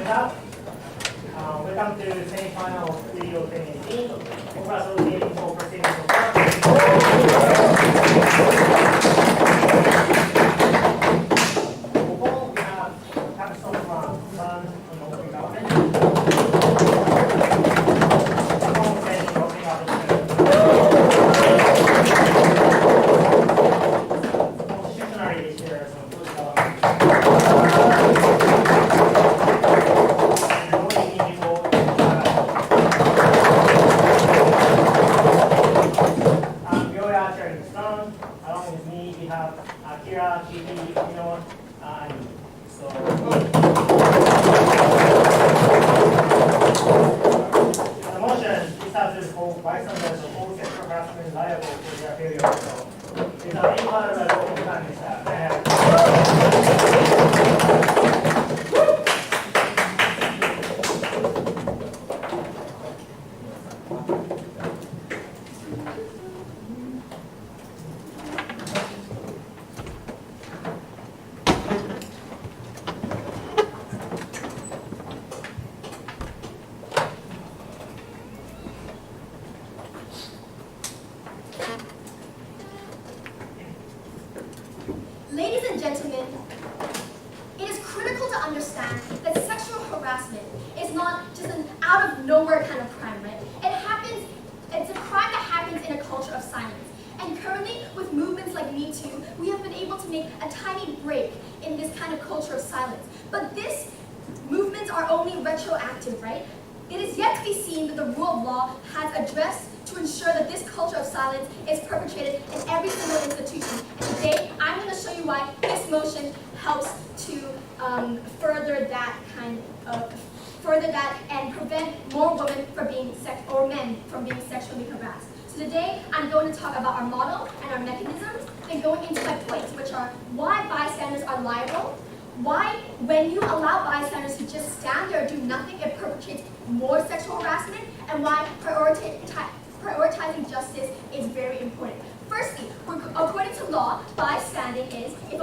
that, welcome to the semi-final of QDO2018. Congratulations for proceeding so far. Before we have capstone from Sun and Open Government. Constitutionally, there are some good along with me, we have Akira, Kiwi, Ino, and me. So, the motion is that to hold bystanders of all sexual harassment liable for their failure. So, without any further ado, open time is Ladies and gentlemen, it is critical to understand that sexual harassment is not just an out-of-nowhere kind of crime, right? It's a crime that happens in a culture of silence. And currently, with movements like Me Too, we have been able to make a tiny break in this kind of culture of silence. But these movements are only retroactive, right? It is yet to be seen that the rule of law has addressed to ensure that this culture of silence is perpetrated in every single institution. And today, I'm going to show you why this motion helps to further that and prevent more women from being or men from being sexually harassed. So today, I'm going to talk about our model and our mechanisms, and going into my points, which are why bystanders are liable, why, when you allow bystanders to just stand there and do nothing, it perpetrates more sexual harassment, and why prioritizing justice is very important. Firstly, according to law, bystanding is if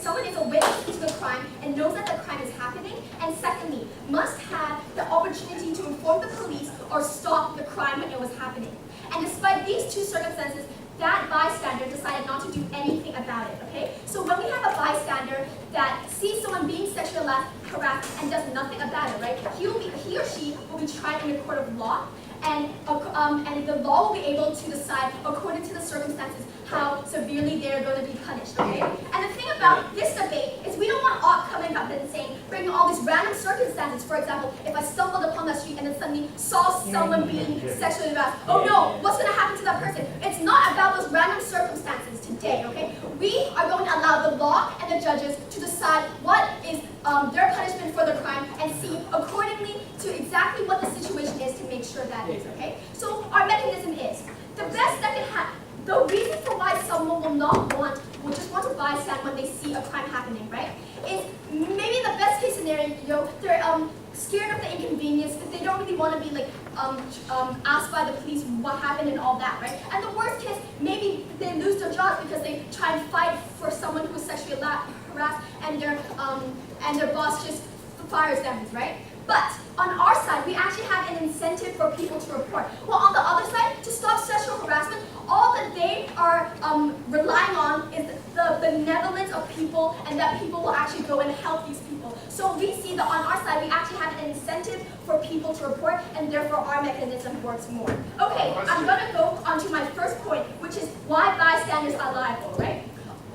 someone is a witness to the crime and knows that the crime is happening, and secondly, must have the opportunity to inform the police or stop the crime when it was happening. And despite these two circumstances, that bystander decided not to do anything about it, okay? So when we have a bystander that sees someone being sexually harassed and does nothing about it, right? He or she will be tried in a court of law, and the law will be able to decide, according to the circumstances, how severely they're going to be punished, okay? And the thing about this debate is we don't want Ott coming up and saying, bringing all these random circumstances. For example, if I stumbled upon the street and then suddenly saw someone being sexually harassed, oh no, what's going to happen to that person? It's not about those random circumstances today, okay? We are going to allow the law and the judges to decide what is their punishment for the crime and see accordingly to exactly what the situation is to make sure that is, okay? So our mechanism is, the best that can happen, the reason for why someone will just want to bystand when they see a crime happening, right? Is maybe in the best case scenario, they're scared of the inconvenience, that they don't really want to be like asked by the police what happened and all that, right? And the worst case, maybe they lose their jobs because they try and fight for someone who was sexually harassed and their boss just fires them, right? But on our side, we actually have an incentive for people to report. Well, on the other side, to stop sexual harassment, all that they are relying on is the benevolence of people, and that people will actually go and help these people. So we see that on our side, we actually have an incentive for people to report, and therefore our mechanism works more. Okay, I'm going to go on to my first point, which is why bystanders are liable, right?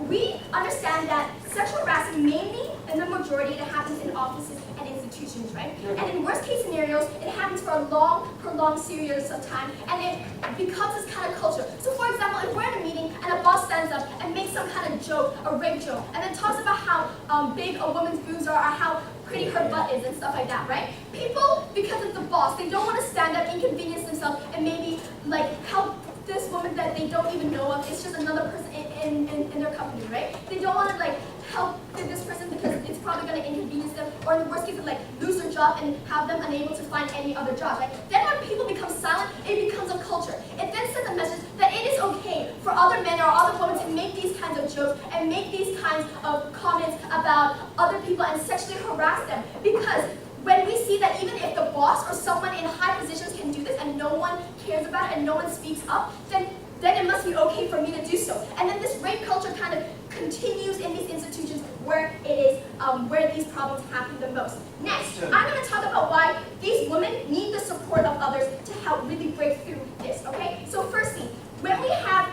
We understand that sexual harassment mainly, in the majority, it happens in offices and institutions, right? And in worst case scenarios, it happens for a long, prolonged series of time, and it becomes this kind of culture. So for example, if we're in a meeting and a boss stands up and makes some kind of joke, a rape joke, and then talks about how big a woman's boobs are or how pretty her butt is and stuff like that, right? People, because of the boss, they don't want to stand up, inconvenience themselves, and maybe like help this woman that they don't even know of. It's just another person in their company, right? They don't want to like help this person because it's probably going to inconvenience them, or in the worst case, like lose their job and have them unable to find any other job. Right? Then when people become silent, it becomes a culture. It then sends a message that it is okay for other men or other women to make these kinds of jokes and make these kinds of comments about other people and sexually harass them, because when we see that even if the boss or someone in high positions can do this and no one cares about it and no one speaks up, then it must be okay for me to do so. And then this rape culture kind of continues in these institutions where it is where these problems happen the most. Next, I'm going to talk about why these women need the support of others to help really break through this. Okay? So firstly, when we have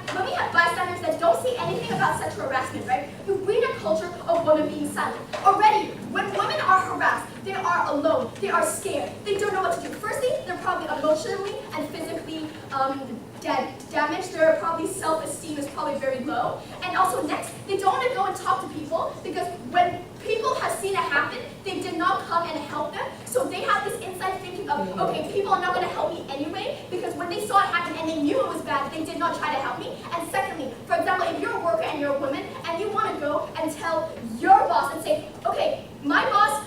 bystanders that don't say anything about sexual harassment, right? You breed a culture of women being silent. Already, when women are harassed, they are alone. They are scared. They don't know what to do. Firstly, they're probably emotionally and physically damaged. Their probably self-esteem is probably very low. And also next, they don't want to go and talk to people because when people have seen it happen, they did not come and help them. So they have this inside thinking of, okay, people are not going to help me anyway, because when they saw it happen and they knew it was bad, they did not try to help me. And secondly, for example, if you're a worker and you're a woman and you want to go and tell your boss and say, okay, my boss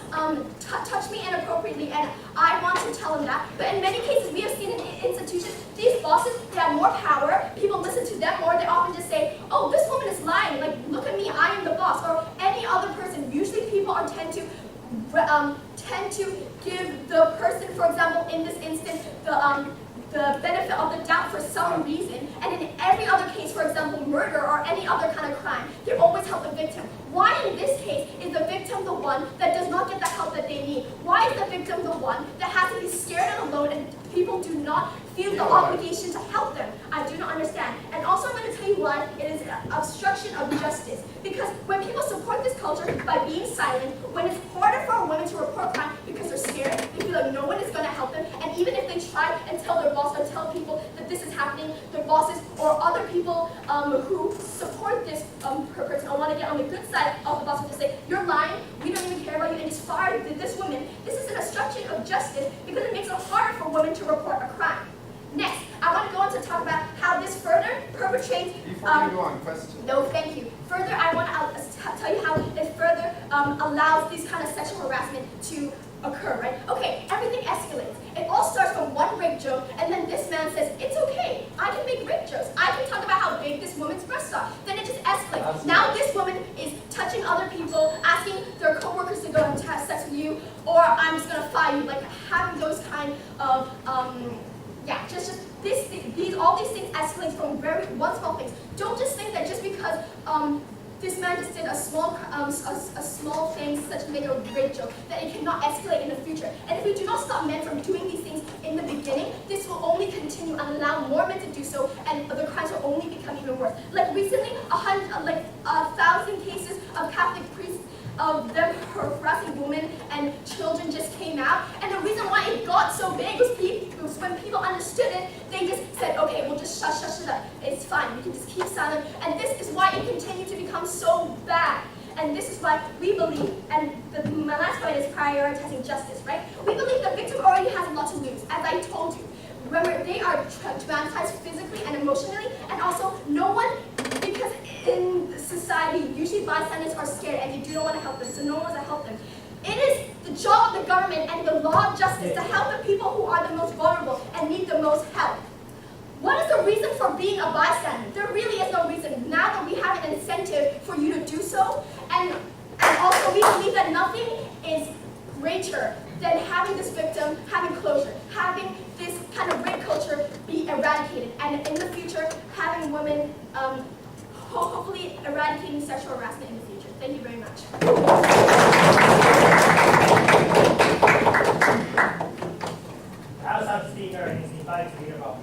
touched me inappropriately and I want to tell him that. But in many cases, we have seen in institutions, these bosses, they have more power, people listen to them more, they often just say, oh, this woman is lying, like, look at me, I am the boss, or any other person. Usually people tend to give the person, for example, in this instance, the benefit of the doubt for some reason, and in every other case, for example, murder or any other kind of crime, they always help the victim. Why in this case is the victim the one that does not get the help that they need? Why is the victim the one that has to be scared and alone and people do not feel the obligation to help them? I do not understand. And also I'm going to tell you why it is an obstruction of justice. Because when people support this culture by being silent, when it's harder for women to report crime because they're scared, they feel like no one is going to help them, and even if they try and tell their boss or tell people that this is happening, their bosses or other people who support this person or want to get on the good side of the boss will just say, you're lying, we don't even care about you, and just fire this woman. This is an obstruction of justice because it makes it harder for women to report a crime. Next, I want to go on to talk about how this further perpetrates... Before you go on, question. No, thank you. Further, I want to tell you how it further allows this kind of sexual harassment to occur, right? Okay, everything escalates. It all starts from one rape joke, and then this man says, it's okay, I can make rape jokes. I can talk about how big this woman's breasts are. Then it just escalates. Absolutely. Now this woman is touching other people, asking their co-workers to go and have sex with you, or I'm just going to fire you, like having those kind of, all these things escalate from one small thing. Don't just think that just because this man just did a small thing such as make a rape joke, that it cannot escalate in the future. And if we do not stop men from doing these things in the beginning, this will only continue and allow more men to do so, and the crimes will only become even worse. Like recently, 1,000 cases of Catholic priests of them harassing women and children just came out, and the reason why it got so big was when people understood it, they just said, okay, we'll just shut it up. It's fine, we can just keep silent, and this is why it continued to become so bad. And this is why we believe, and my last point is prioritizing justice, right? We believe the victim already has a lot to lose, as I told you. Remember, they are traumatized physically and emotionally, and also no one, because in society, usually bystanders are scared and you do not want to help them, so no one wants to help them. It is the job of the government and the law of justice to help the people who are the most vulnerable and need the most help. What is the reason for being a bystander? There really is no reason. Now that we have an incentive for you to do so, and also we believe that nothing is greater than having this victim having closure, having this kind of rape culture be eradicated, and in the future, having women hopefully eradicating sexual harassment in the future. Thank you very much. Outside the speaker is invited to read about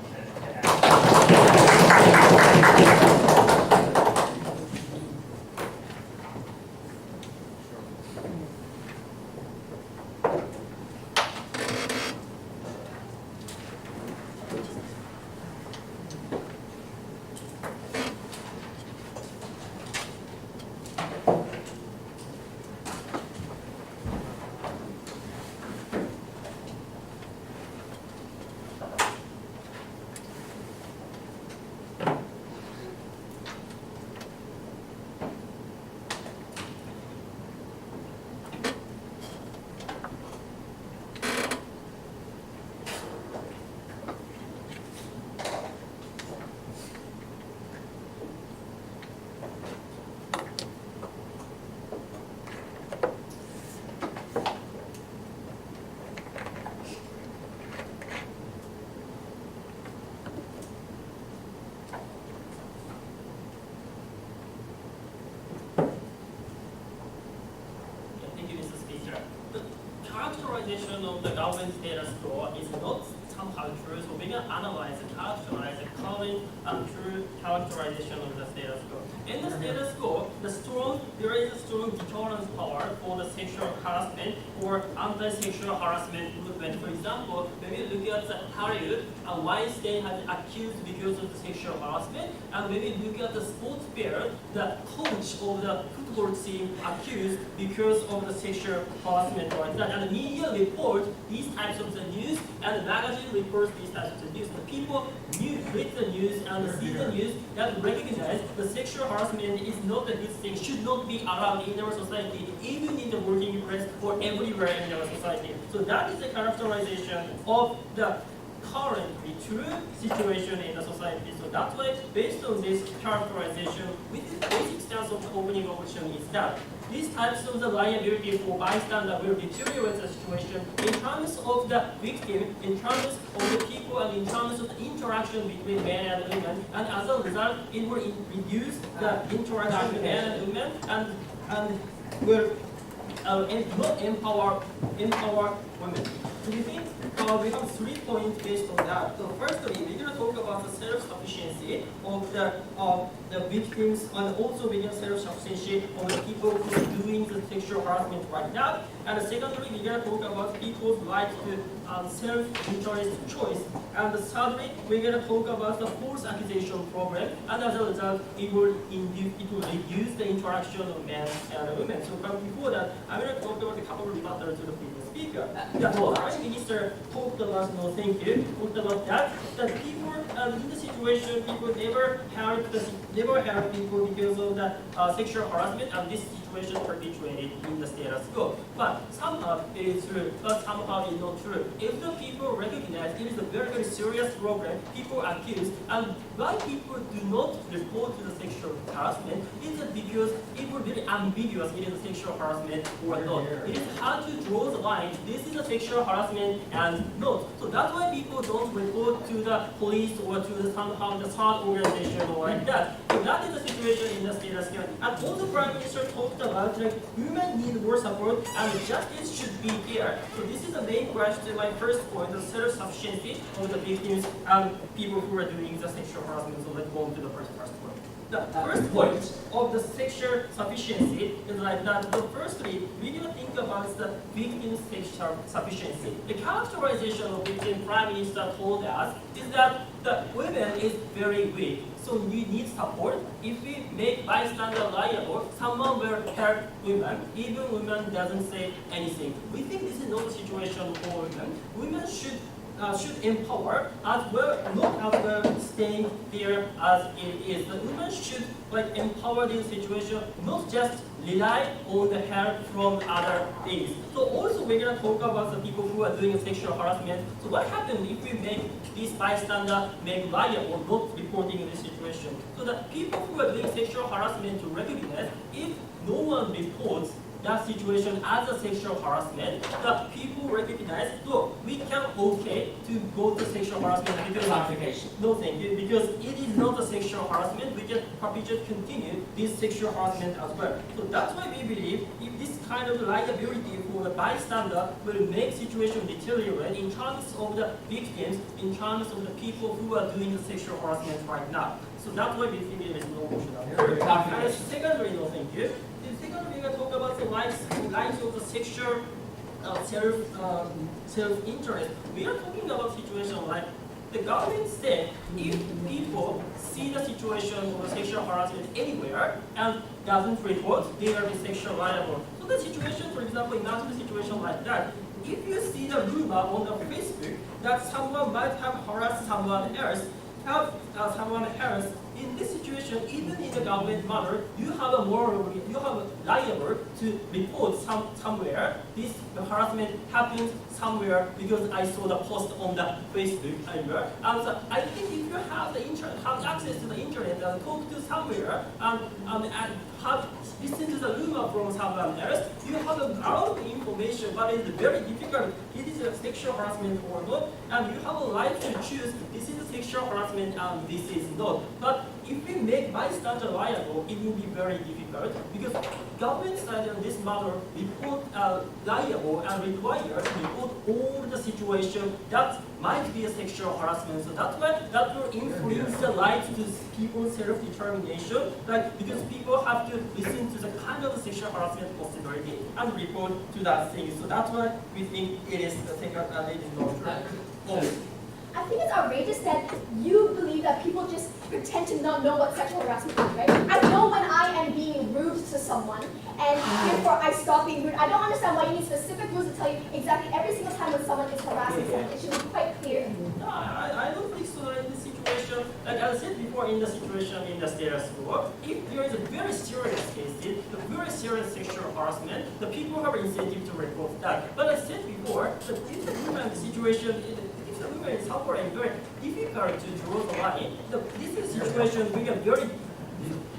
characterization of the government status quo is not somehow true, so we can analyze and characterize the current and true characterization of the status quo. In the status quo, there is a strong deterrence power for the sexual harassment or anti-sexual harassment movement. For example, when we look at the Hollywood, Weinstein has accused because of the sexual harassment, and when we look at the sports fair, the coach of the football team accused because of the sexual harassment like that. And the media report these types of the news, and the magazine reports these types of the news. The people read the news and see the news that recognize the sexual harassment is not a good thing, should not be allowed in our society, even in the working class or everywhere in our society. So that is the characterization of the currently true situation in the society. So that's why, based on this characterization, with the basic stance of the opening option is that these types of the liability for bystander will deteriorate the situation in terms of the victim, in terms of the people, and in terms of the interaction between men and women. And as a result, it will reduce the interaction between men and women, and will not empower women. So we think we have 3 points based on that. So firstly, we're going to talk about the self-sufficiency of the victims, and also we're going to self-sufficiency of the people who are doing the sexual harassment right now. And secondly, we're going to talk about people's right to self-interest choice. And thirdly, we're going to talk about the false accusation problem, and as a result, it will reduce the interaction of men and women. So before that, I'm going to talk about a couple of rebuttals to the previous speaker. The Prime Minister talked about talked about that people in the situation, people never help people because of the sexual harassment, and this situation perpetuated in the status quo. But somehow it is true, but somehow it is not true. If the people recognize it is a very, very serious problem, people accuse, and why people do not report to the sexual harassment, is it because it will be very ambiguous, it is a sexual harassment or not. It is hard to draw the line, this is a sexual harassment and not. So that's why people don't report to the police or to the somehow the third organization or like that. So that is the situation in the status quo. And also Prime Minister talked about like women need more support and justice should be here. So this is the main question, my first point, the self-sufficiency of the victims and people who are doing the sexual harassment. So let's go on to the first point. The first point of the sexual sufficiency is like that. So firstly, we're going to think about the victim's sexual sufficiency. The characterization of victim Prime Minister told us is that the women is very weak. So you need support. If we make bystander liable, someone will help women, even women doesn't say anything. We think this is not the situation for women. Women should empower as well, not as well staying there as it is. The women should empower this situation, not just rely on the help from other things. So also we're going to talk about the people who are doing sexual harassment. So what happens if we make this bystander make liable, not reporting in this situation? So the people who are doing sexual harassment to recognize if no one reports that situation as a sexual harassment, the people recognize, so we can okay to go to sexual harassment because clarification. No, thank you, because it is not a sexual harassment, we can perpetuate continue this sexual harassment as well. So that's why we believe if this kind of liability for the bystander will make situation deteriorate in terms of the victims, in terms of the people who are doing the sexual harassment right now. So that's why we think there is no option out there. And secondly, no, thank you. Second, we're going to talk about the lives of the sexual self-interest. We are talking about situation like the government said if people see the situation of the sexual harassment anywhere and doesn't report, they will be sexually liable. So the situation, for example, imagine a situation like that. If you see the rumor on the Facebook that someone might have harassed someone else, in this situation, even in the government matter, you have a liable to report somewhere. This harassment happens somewhere because I saw the post on the Facebook somewhere. And so I think if you have the internet, have access to the internet and talk to somewhere and have listen to the rumor from someone else, you have a lot of information, but it's very difficult. It is a sexual harassment or not, and you have a right to choose this is a sexual harassment and this is not. But if we make bystander liable, it will be very difficult because government side on this matter report liable and required to report all the situation that might be a sexual harassment. So that's why that will influence the right to people's self-determination, like because people have to listen to the kind of sexual harassment possibility and report to that thing. So that's why we think it is the thing that it is not true. I think it's outrageous that you believe that people just pretend to not know what sexual harassment is, right? I know when I am being rude to someone, and therefore I stop being rude. I don't understand why you need specific rules to tell you exactly every single time when someone is harassing someone. It should be quite clear. No, I don't think so. In this situation, like I said before, in the situation in the status quo, if there is a very serious case, the very serious sexual harassment, the people have incentive to report that. But I said before, that if the woman situation, if the woman is suffering, very difficult to draw the line. This is a situation we are very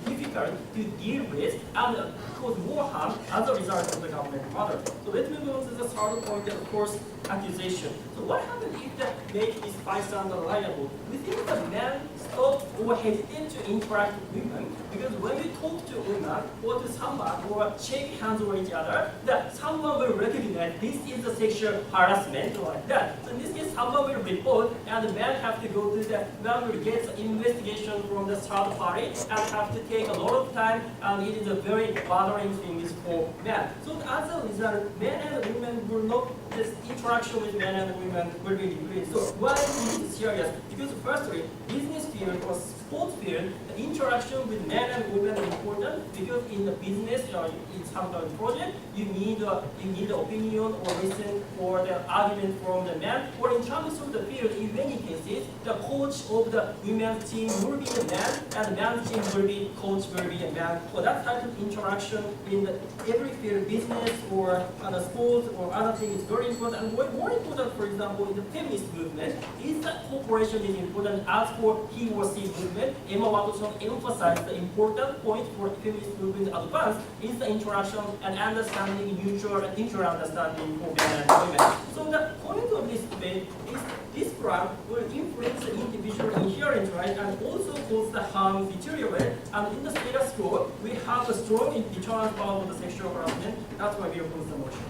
difficult to deal with and cause more harm as a result of the government matter. So let's move on to the third point, of course, accusation. So what happens if they make this bystander liable? We think the men stop or hesitate to interact with women because when we talk to a woman or to someone or shake hands with each other, that someone will recognize this is a sexual harassment or like that. So in this case, someone will report and the man have to go to the man will get investigation from the third party and have to take a lot of time, and it is a very bothering thing for men. So as a result, men and women will not, this interaction with men and women will be decreased. So why is it serious? Because firstly, business field or sports field, the interaction with men and women is important because in the business or in some kind of project, you need the opinion or listen for the argument from the man. Or in terms of the field, in many cases, the coach of the women's team will be the man, and the men's team will be coach will be a man. So that type of interaction in every field, business or other sports or other things is very important. And what more important, for example, in the feminist movement, is that cooperation is important. As for he or she movement, Emma Watson emphasized the important point for feminist movement advance is the interaction and understanding, mutual and inter understanding for men and women. So the point of this debate is this program will influence the individual inherent right and also cause the harm deteriorate. And in the status quo, we have a strong deterrent power of the sexual harassment. That's why we oppose the motion.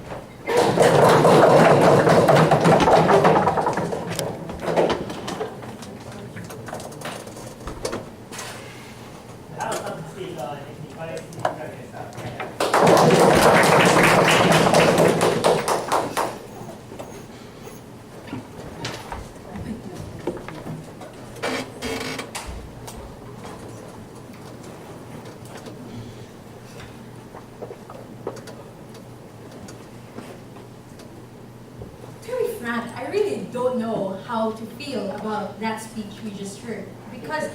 I really don't know how to feel about that speech we just heard, because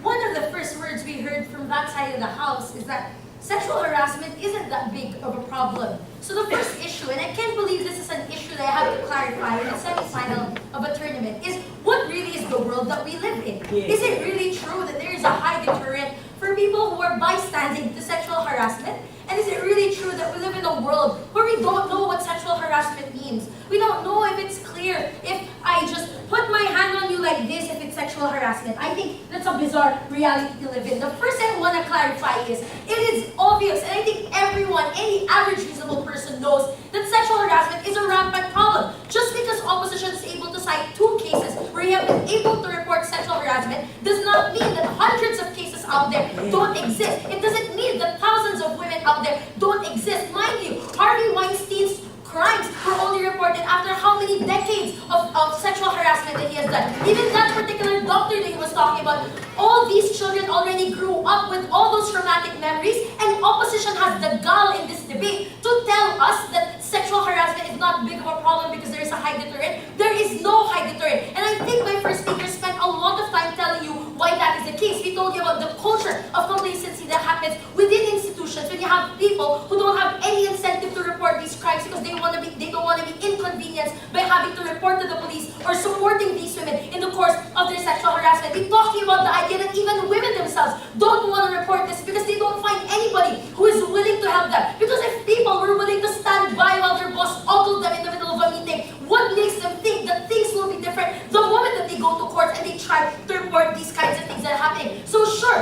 one of the first words we heard from that side of the house is that sexual harassment isn't that big of a problem. So the first issue, and I can't believe this is an issue that I have to clarify in the semi-final of a tournament, is what really is the world that we live in? Is it really true that there is a high deterrent for people who are bystanding to sexual harassment? And is it really true that we live in a world where we don't know what sexual harassment means? We don't know if it's clear if I just put my hand on you like this if it's sexual harassment. I think that's a bizarre reality to live in. The first thing I want to clarify is, it is obvious, and I think everyone, any average reasonable person knows that sexual harassment is a rampant problem. Just because opposition is able to cite 2 cases where you have been able to report sexual harassment does not mean that hundreds of cases out there don't exist. It doesn't mean that thousands of women out there don't exist. Mind you, Harvey Weinstein's crimes were only reported after how many decades of sexual harassment that he has done. Even that particular doctor that he was talking about, all these children already grew up with all those traumatic memories, and opposition has the gall in this debate to tell us that sexual harassment is not big of a problem because there is a high deterrent. There is no high deterrent. And I think my first speaker spent a lot of time telling you why that is the case. We told you about the culture of complacency that happens within institutions when you have people who don't have any incentive to report these crimes because they don't want to be inconvenienced by having to report to the police or supporting these women in the course of their sexual harassment. We're talking about the idea that even women themselves don't want to report this because they don't find anybody who is willing to help them. Because if people were willing to stand by while their boss ogled them in the middle of a meeting, what makes them think that things will be different the moment that they go to court and they try to report these kinds of things that are happening? So sure,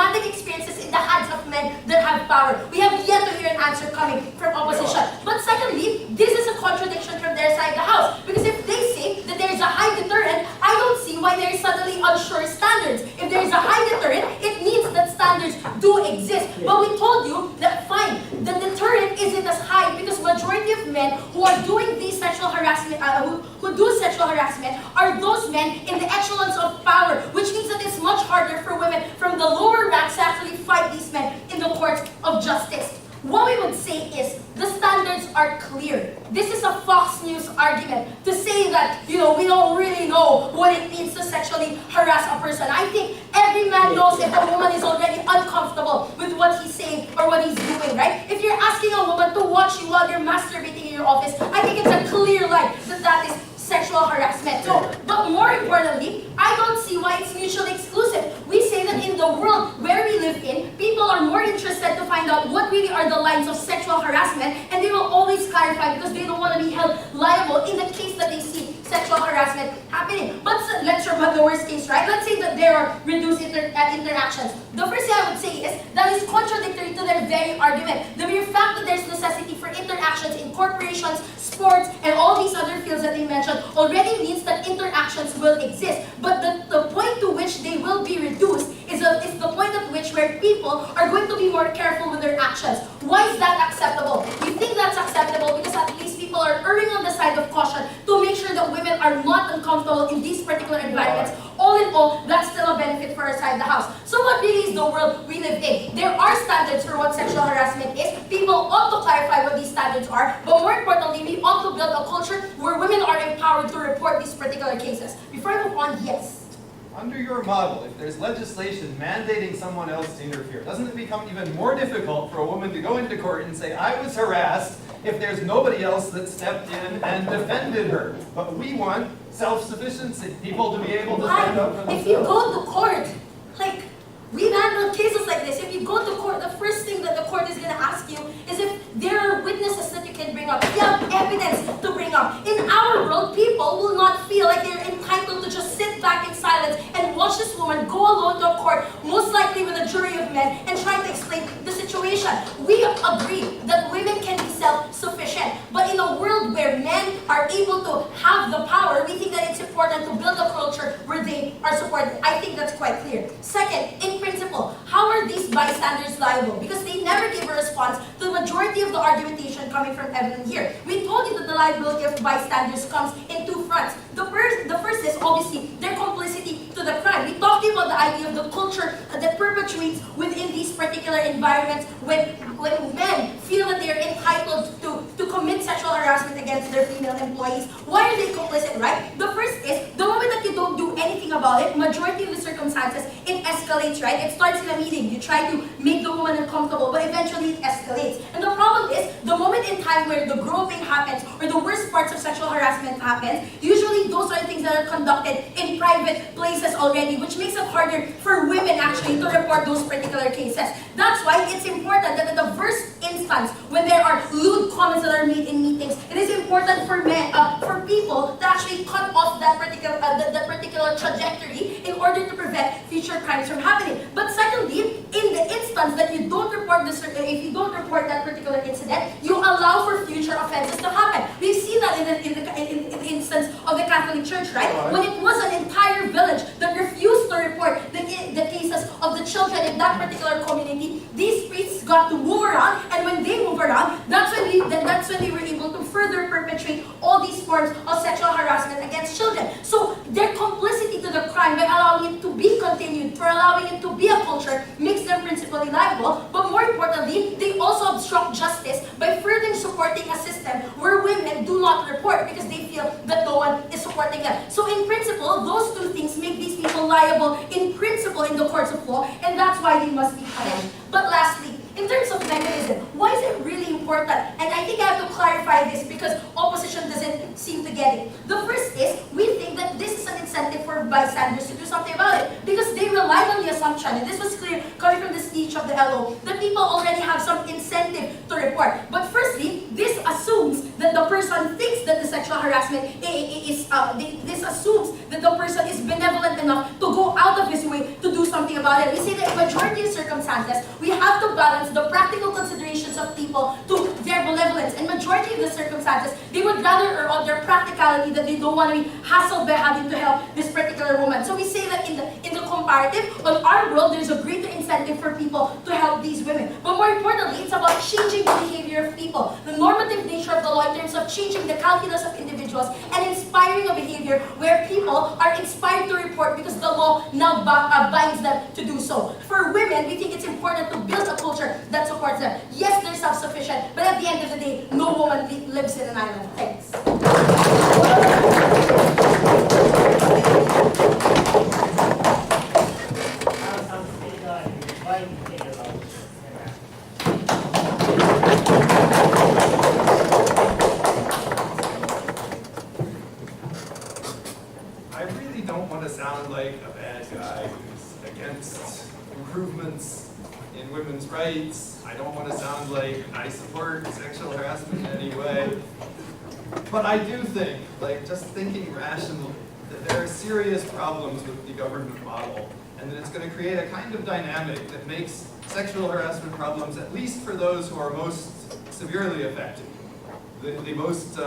traumatic experiences in the hands of men that have power. We have yet to hear an answer coming from opposition. But secondly, this is a contradiction from their side of the house. Because if they say that there is a high deterrent, I don't see why there is suddenly unsure standards. If there is a high deterrent, it means that standards do exist. But we told you that fine, the deterrent isn't as high because majority of men who are doing these sexual harassment, who do sexual harassment are those men in the echelons of power, which means that it's much harder for women from the lower ranks to actually fight these men in the courts of justice. What we would say is the standards are clear. This is a Fox News argument to say that, we don't really know what it means to sexually harass a person. I think every man knows if a woman is already uncomfortable with what he's saying or what he's doing, right? If you're asking a woman to watch you while you're masturbating in your office, I think it's a clear line that that is sexual harassment. So, but more importantly, I don't see why it's mutually exclusive. We say that in the world where we live in, people are more interested to find out what really are the lines of sexual harassment, and they will always clarify because they don't want to be held liable in the case that they see sexual harassment happening. But let's remember the worst case, right? Let's say that there are reduced interactions. The first thing I would say is that is contradictory to their very argument. The mere fact that there's necessity for interactions in corporations, sports, and all these other fields that they mentioned already means that interactions will exist. But the point to which they will be reduced is the point at which where people are going to be more careful with their actions. Why is that acceptable? We think that's acceptable because at least people are erring on the side of caution to make sure that women are not uncomfortable in these particular environments. All in all, that's still a benefit for our side of the house. So what really is the world we live in? There are standards for what sexual harassment is. People ought to clarify what these standards are. But more importantly, we ought to build a culture where women are empowered to report these particular cases. Before I move on, yes. Under your model, if there's legislation mandating someone else to interfere, doesn't it become even more difficult for a woman to go into court and say, I was harassed, if there's nobody else that stepped in and defended her? But we want self-sufficiency, people to be able to stand up for themselves. If you go to court, like, we've handled cases like this. If you go to court, the first thing that the court is going to ask you is if there are witnesses that you can bring up. If you have evidence to bring up. In our world, people will not feel like they're entitled to just sit back in silence and watch this woman go alone to a court, most likely with a jury of men, and try to explain the situation. We agree that women can be self-sufficient. But in a world where men are able to have the power, we think that it's important to build a culture where they are supported. I think that's quite clear. Second, in principle, how are these bystanders liable? Because they never gave a response to the majority of the argumentation coming from Evelyn here. We told you that the liability of bystanders comes in two fronts. The first is obviously their complicity to the crime. We talked about the idea of the culture that perpetuates within these particular environments when men feel that they are entitled to commit sexual harassment against their female employees. Why are they complicit, right? The first is, the moment that you don't do anything about it, majority of the circumstances, it escalates, right? It starts in a meeting. You try to make the woman uncomfortable, but eventually it escalates. And the problem is, the moment in time where the groping happens, or the worst parts of sexual harassment happens, usually those are things that are conducted in private places already, which makes it harder for women actually to report those particular cases. That's why it's important that in the first instance, when there are lewd comments that are made in meetings, it is important for men, for people to actually cut off that particular trajectory in order to prevent future crimes from happening. But secondly, in the instance that you don't report this, if you don't report that particular incident, you allow for future offenses to happen. We've seen that in the instance of the Catholic Church, right? When it was an entire village that refused to report the cases of the children in that particular community, these priests got to move around, and when they move around, that's when they were able to further perpetrate all these forms of sexual harassment against children. So their complicity to the crime by allowing it to be continued, for allowing it to be a culture, makes them principally liable. But more importantly, they also obstruct justice by further supporting a system where women do not report because they feel that no one is supporting them. So in principle, those two things make these people liable in principle in the courts of law, and that's why they must be punished. But lastly, in terms of mechanism, why is it really important? And I think I have to clarify this because opposition doesn't seem to get it. The first is, we think that this is an incentive for bystanders to do something about it because they rely on the assumption, and this was clear coming from the speech of the LO, that people already have some incentive to report. But firstly, this assumes that the person thinks that the sexual harassment this assumes that the person is benevolent enough to go out of his way to do something something about it. We say that in majority of circumstances, we have to balance the practical considerations of people to their benevolence. In majority of the circumstances, they would rather err on their practicality that they don't want to be hassled by having to help this particular woman. So we say that in the comparative, on our world, there's a greater incentive for people to help these women. But more importantly, it's about changing the behavior of people, the normative nature of the law in terms of changing the calculus of individuals and inspiring a behavior where people are inspired to report because the law now binds them to do so. For women, we think it's important to build a culture that supports them. Yes, they're self-sufficient, but at the end of the day, no woman lives in an island. Thanks. I really don't want to sound like a bad guy who's against improvements in women's rights. I don't want to sound like I support sexual harassment in any way. But I do think, like just thinking rationally, that there are serious problems with the government model, and that it's going to create a kind of dynamic that makes sexual harassment problems, at least for those who are most severely affected, the most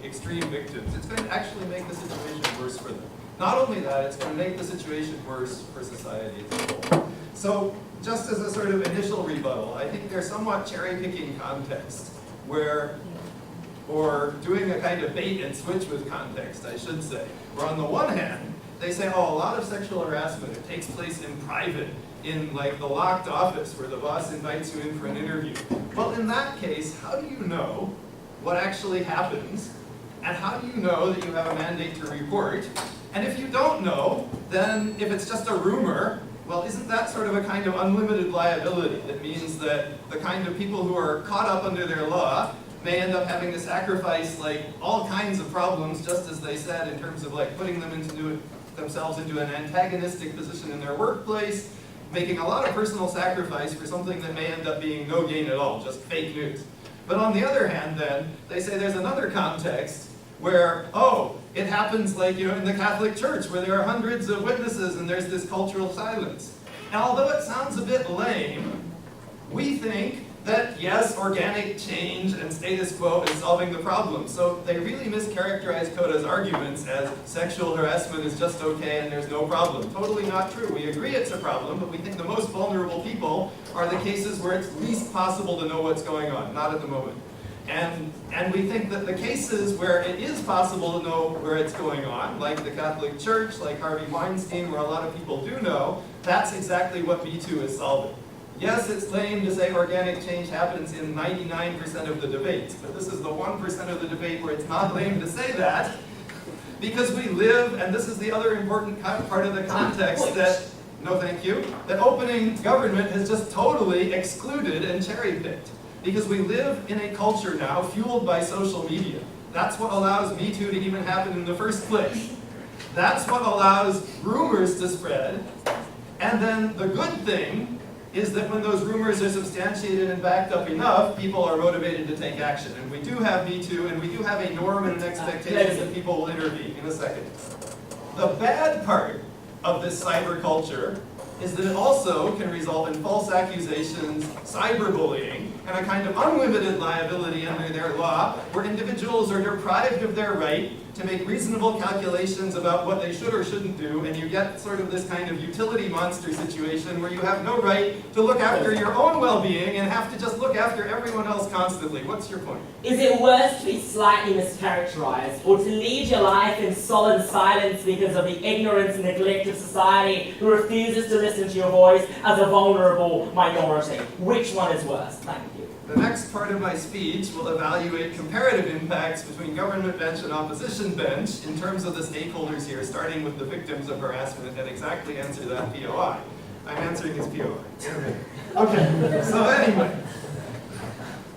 extreme victims, it's going to actually make the situation worse for them. Not only that, it's going to make the situation worse for society as a whole. So, just as a sort of initial rebuttal, I think there's somewhat cherry-picking context where, or doing a kind of bait and switch with context, I should say, where on the one hand, they say, oh, a lot of sexual harassment, it takes place in private, in like the locked office where the boss invites you in for an interview. Well, in that case, how do you know what actually happens? And how do you know that you have a mandate to report? And if you don't know, then if it's just a rumor, well, isn't that sort of a kind of unlimited liability? That means that the kind of people who are caught up under their law may end up having to sacrifice like all kinds of problems, just as they said, in terms of like putting themselves into an antagonistic position in their workplace, making a lot of personal sacrifice for something that may end up being no gain at all, just fake news. But on the other hand then, they say there's another context where, oh, it happens like, in the Catholic Church where there are hundreds of witnesses and there's this cultural silence. And although it sounds a bit lame, we think that yes, organic change and status quo is solving the problem. So they really mischaracterize Coda's arguments as sexual harassment is just okay and there's no problem. Totally not true. We agree it's a problem, but we think the most vulnerable people are the cases where it's least possible to know what's going on, not at the moment. And we think that the cases where it is possible to know where it's going on, like the Catholic Church, like Harvey Weinstein, where a lot of people do know, that's exactly what Me2 is solving. Yes, it's lame to say organic change happens in 99% of the debates, but this is the 1% of the debate where it's not lame to say that, because we live, and this is the other important part of the context that, no thank you, that opening government has just totally excluded and cherry-picked. Because we live in a culture now fueled by social media. That's what allows Me Too to even happen in the first place. That's what allows rumors to spread. And then the good thing is that when those rumors are substantiated and backed up enough, people are motivated to take action. And we do have Me Too, and we do have a norm and an expectation that people will intervene in a second. The bad part of this cyber culture is that it also can result in false accusations, cyberbullying, and a kind of unlimited liability under their law, where individuals are deprived of their right to make reasonable calculations about what they should or shouldn't do, and you get sort of this kind of utility monster situation where you have no right to look after your own well-being and have to just look after everyone else constantly. What's your point? Is it worse to be slightly mischaracterized, or to lead your life in sullen silence because of the ignorance and neglect of society who refuses to listen to your voice as a vulnerable minority? Which one is worse? Thank you. The next part of my speech will evaluate comparative impacts between government bench and opposition bench in terms of the stakeholders here, starting with the victims of harassment, and exactly answer that POI. I'm answering his POI. Okay, so anyway,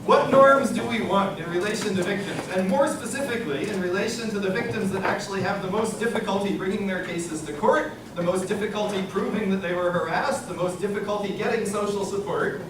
what norms do we want in relation to victims? And more specifically, in relation to the victims that actually have the most difficulty bringing their cases to court, the most difficulty proving that they were harassed, the most difficulty getting social support.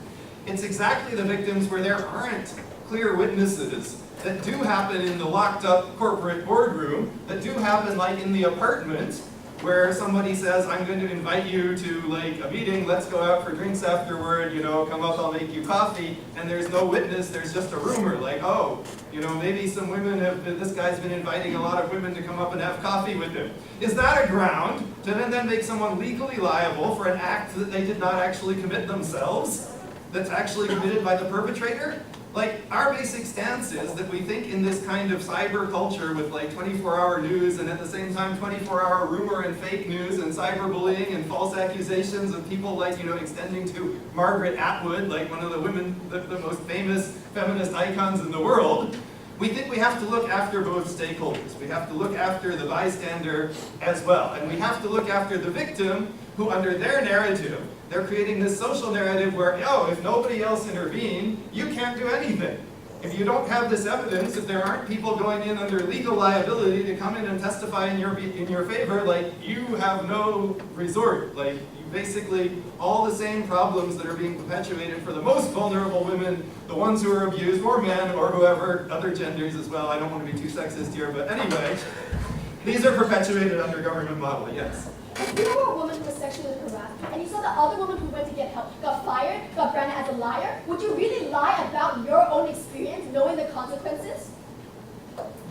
It's exactly the victims where there aren't clear witnesses, that do happen in the locked up corporate boardroom, that do happen like in the apartment, where somebody says, I'm going to invite you to like a meeting, let's go out for drinks afterward, you know, come up, I'll make you coffee, and there's no witness, there's just a rumor, like, oh, you know, maybe some women this guy's been inviting a lot of women to come up and have coffee with him. Is that a ground to then make someone legally liable for an act that they did not actually commit themselves, that's actually committed by the perpetrator? Like, our basic stance is that we think in this kind of cyber culture with like 24-hour news and at the same time 24-hour rumor and fake news and cyberbullying and false accusations of people like, you know, extending to Margaret Atwood, like one of the women, the most famous feminist icons in the world, we think we have to look after both stakeholders. We have to look after the bystander as well. And we have to look after the victim who, under their narrative, they're creating this social narrative where, oh, if nobody else intervened, you can't do anything. If you don't have this evidence, if there aren't people going in under legal liability to come in and testify in your favor, like, you have no resort. Like, you basically, all the same problems that are being perpetuated for the most vulnerable women, the ones who are abused, or men, or whoever, other genders as well. I don't want to be too sexist here, but anyway, these are perpetuated under government model, yes. If you were a woman who was sexually harassed, and you saw the other woman who went to get help got fired, got branded as a liar, would you really lie about your own experience, knowing the consequences?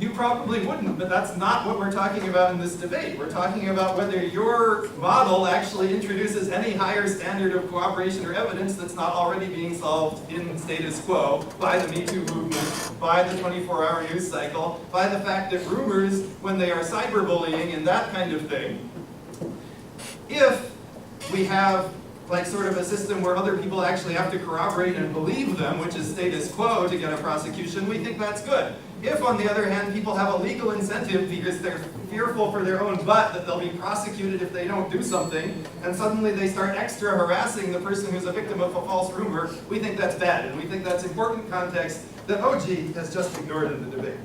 You probably wouldn't, but that's not what we're talking about in this debate. We're talking about whether your model actually introduces any higher standard of cooperation or evidence that's not already being solved in status quo by the Me Too movement, by the 24-hour news cycle, by the fact that rumors, when they are cyberbullying and that kind of thing, if we have like sort of a system where other people actually have to corroborate and believe them, which is status quo to get a prosecution, we think that's good. If, on the other hand, people have a legal incentive because they're fearful for their own butt that they'll be prosecuted if they don't do something, and suddenly they start extra harassing the person who's a victim of a false rumor, we think that's bad, and we think that's important context that OG has just ignored in the debate.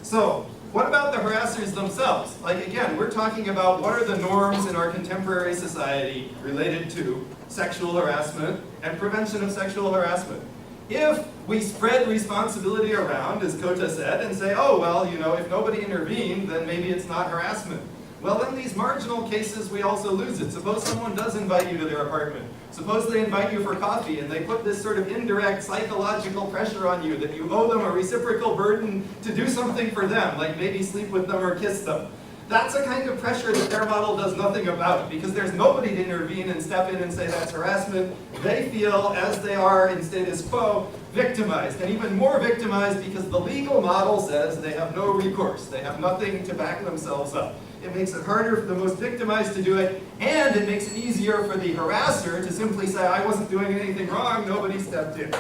So, what about the harassers themselves? Like, again, we're talking about what are the norms in our contemporary society related to sexual harassment and prevention of sexual harassment. If we spread responsibility around, as Kota said, and say, oh, well, you know, if nobody intervened, then maybe it's not harassment. Well, in these marginal cases, we also lose it. Suppose someone does invite you to their apartment. Suppose they invite you for coffee, and they put this sort of indirect psychological pressure on you that you owe them a reciprocal burden to do something for them, like maybe sleep with them or kiss them. That's a kind of pressure that their model does nothing about, because there's nobody to intervene and step in and say that's harassment. They feel, as they are in status quo, victimized, and even more victimized because the legal model says they have no recourse. They have nothing to back themselves up. It makes it harder for the most victimized to do it, and it makes it easier for the harasser to simply say, I wasn't doing anything wrong, nobody stepped in.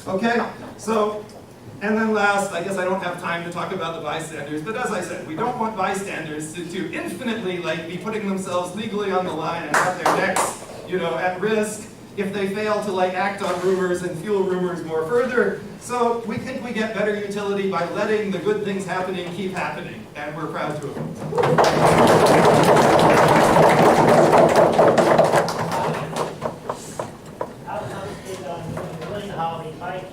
Okay? So, and then last, I guess I don't have time to talk about the bystanders, but as I said, we don't want bystanders to infinitely like be putting themselves legally on the line and have their necks, you know, at risk if they fail to like act on rumors and fuel rumors more further. So we think we get better utility by letting the good things happening keep happening, and we're proud to have. How we fight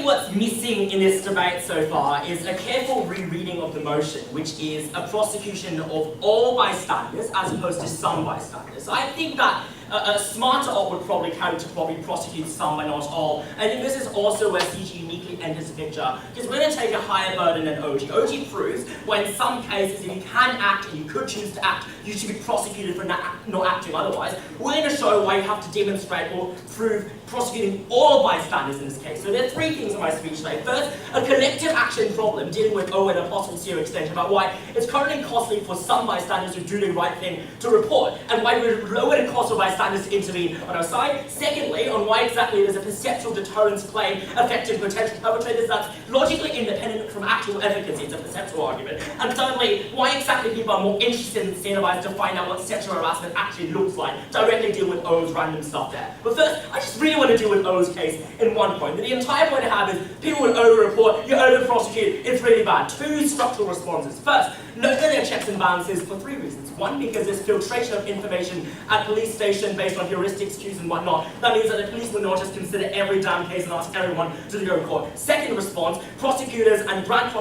what's missing in this debate so far is a careful rereading of the motion, which is a prosecution of all bystanders as opposed to some bystanders. So I think that a smarter op would probably come to probably prosecute some but not all. I think this is also where CG uniquely enters the picture, because we're going to take a higher burden than OG. OG proves when in some cases if you can act and you could choose to act, you should be prosecuted for not acting otherwise. We're going to show why you have to demonstrate or prove prosecuting all bystanders in this case. So there are three things in my speech today. First, a collective action problem dealing with O and a possible serial extension about why it's currently costly for some bystanders who do the right thing to report, and why we lower the cost of bystanders to intervene on our side. Secondly, on why exactly there's a perceptual deterrence claim affecting potential perpetrators that's logically independent from actual efficacy. It's a perceptual argument. And thirdly, why exactly people are more interested in incentivized to find out what sexual harassment actually looks like, directly deal with O's random stuff there. But first, I just really want to deal with O's case in one point. The entire point I have is people people would over-report, you over-prosecute, it's really bad. 2 structural responses. First, note that there are checks and balances for 3 reasons. 1, because there's filtration of information at police station based on heuristics, cues and whatnot. That means that the police will not just consider every damn case and ask everyone to go to court. Second response, prosecutors and grand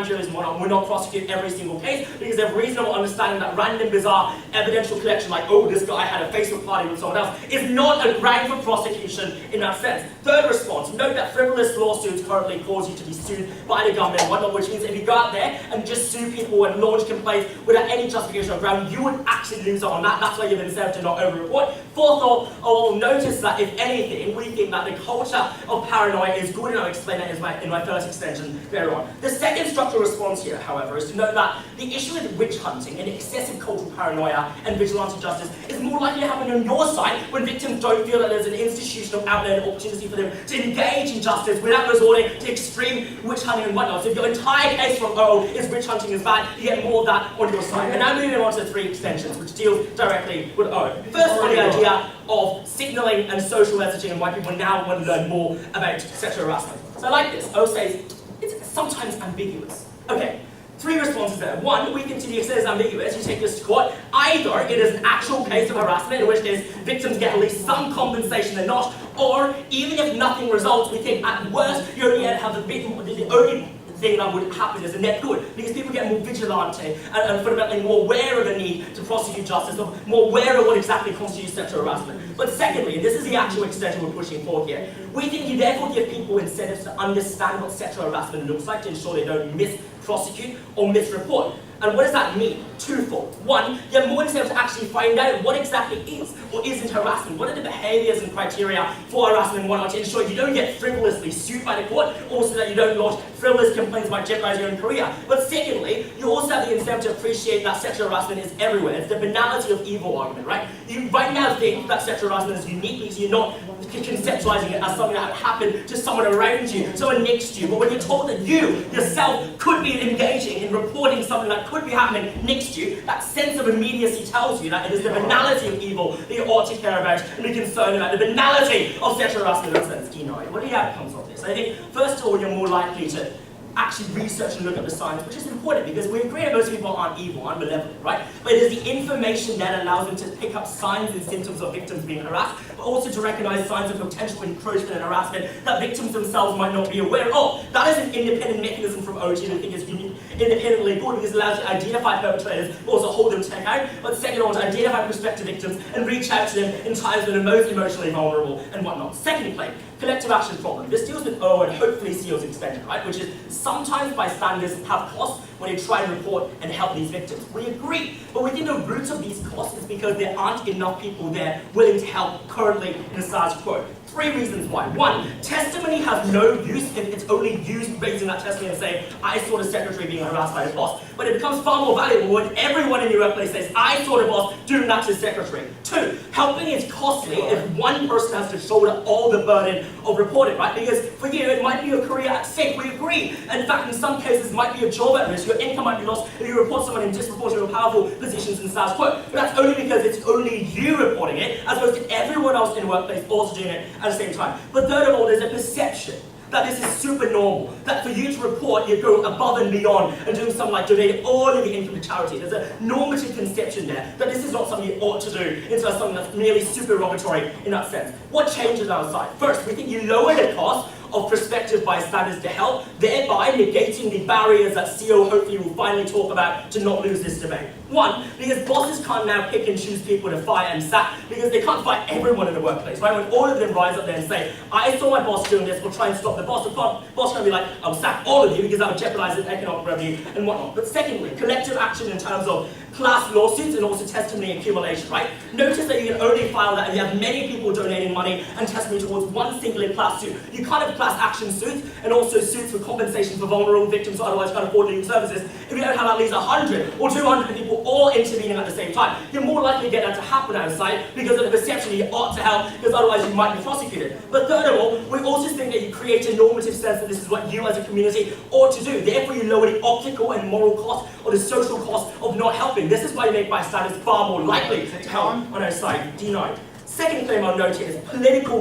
juries and whatnot will not prosecute every single case because they have reasonable understanding that random, bizarre evidential collection like, oh, this guy had a Facebook party with someone else, is not a ground for prosecution in that sense. Third response, note that frivolous lawsuits currently cause you to be sued by the government and whatnot, which means if you go out there and just sue people and launch complaints without any justification or ground, you would actually lose out on that. That's why you've been said to not over-report. Fourth of all, notice that if anything, we think that the culture of paranoia is good, and I'll explain that in my first extension later on. The second structural response here, however, is to note that the issue with witch hunting and excessive cultural paranoia and vigilante justice is more likely to happen on your side when victims don't feel that there's an institutional outlet and opportunity for them to engage in justice without resorting to extreme witch hunting and whatnot. So if your entire case from O is witch hunting is bad, you get more of that on your side. And now moving on to the 3 extensions, which deal directly with O. First one, the idea of signaling and social messaging and why people now want to learn more about sexual harassment. So I like this. O says, it's sometimes ambiguous. Okay. 3 responses there. 1, we continue to say it's ambiguous, you take this to court. Either it is an actual case of harassment, in which case victims get at least some compensation and not, or even if nothing results, we think at worst you only have the only thing that would happen is a net good, because people get more vigilante and fundamentally more aware of the need to prosecute justice, or more aware of what exactly constitutes sexual harassment. But secondly, and this is the actual extension we're pushing for here, we think you therefore give people incentives to understand what sexual harassment looks like to ensure they don't prosecute or misreport. And what does that mean? Twofold. 1, you have more incentive to actually find out what exactly is or isn't harassment. What are the behaviours and criteria for harassment and whatnot to ensure you don't get frivolously sued by the court, also that you don't launch frivolous complaints that might jeopardise your own career. But secondly, you also have the incentive to appreciate that sexual harassment is everywhere. It's the banality of evil argument, right? You right now think that sexual harassment is unique because you're not conceptualizing it as something that happened to someone around you, someone next to you. But when you're told that you yourself could be engaging in reporting something that could be happening next to you, that sense of immediacy tells you that it is the banality of evil that you ought to care about and be concerned about. The banality of sexual harassment in a sense. What are the outcomes of this? I think, first of all, you're more likely to actually research and look at the science, which is important because we agree that most people aren't evil, aren't malevolent, right? But it is the information that allows them to pick up signs and symptoms of victims being harassed, but also to recognize signs of potential encroachment and harassment that victims themselves might not be aware of. That is an independent mechanism from OT that I think is independently good because it allows you to identify perpetrators, but also hold them to account. But second of all, to identify prospective victims and reach out to them in times when they're most emotionally vulnerable and whatnot. Second claim, collective action problem. This deals with O and hopefully CEO's extension, right? Which is sometimes bystanders have costs when they try and report and help these victims. We agree, but we think the root of these costs is because there aren't enough people there willing to help currently in the status quo. 3 reasons why. 1, testimony has no use if it's only used raising that testimony and saying, I saw the secretary being harassed by his boss. But it becomes far more valuable when everyone in your workplace says, I saw the boss doing that to the secretary. 2, helping is costly if one person has to shoulder all the burden of reporting, right? Because for you, it might be your career at stake. We agree. In fact, in some cases, it might be your job at risk. Your income might be lost if you report someone in disproportionately powerful positions in status quo. But that's only because it's only you reporting it, as opposed to everyone else in the workplace also doing it at the same time. But third of all, there's a perception that this is super normal, that for you to report, you go above and beyond and doing something like donating all of the income to charity. There's a normative conception there that this is not something you ought to do, instead of something that's merely supererogatory in that sense. What changes outside? First, we think you lower the cost of prospective bystanders to help, thereby negating the barriers that CEO hopefully will finally talk about to not lose this debate. 1, because bosses can't now pick and choose people to fire and sack because they can't fire everyone in the workplace, right? When all of them rise up there and say, I saw my boss doing this, we'll try and stop the boss. The boss can be like, I'll sack all of you because that would jeopardize the economic revenue and whatnot. But secondly, collective action in terms of class lawsuits and also testimony accumulation, right? Notice that you can only file that if you have many people donating money and testimony towards one singular class suit. You can't have class action suits and also suits for compensation for vulnerable victims who otherwise can't afford legal services if you don't have at least 100 or 200 people all intervening at the same time. You're more likely to get that to happen outside because of the perception you ought to help, because otherwise you might be prosecuted. But third of all, we also think that you create a normative sense that this is what you as a community ought to do. Therefore you lower the optical and moral cost or the social cost of not helping. This is why you make bystanders far more likely to help on our side. D9. Second claim I'll note here is political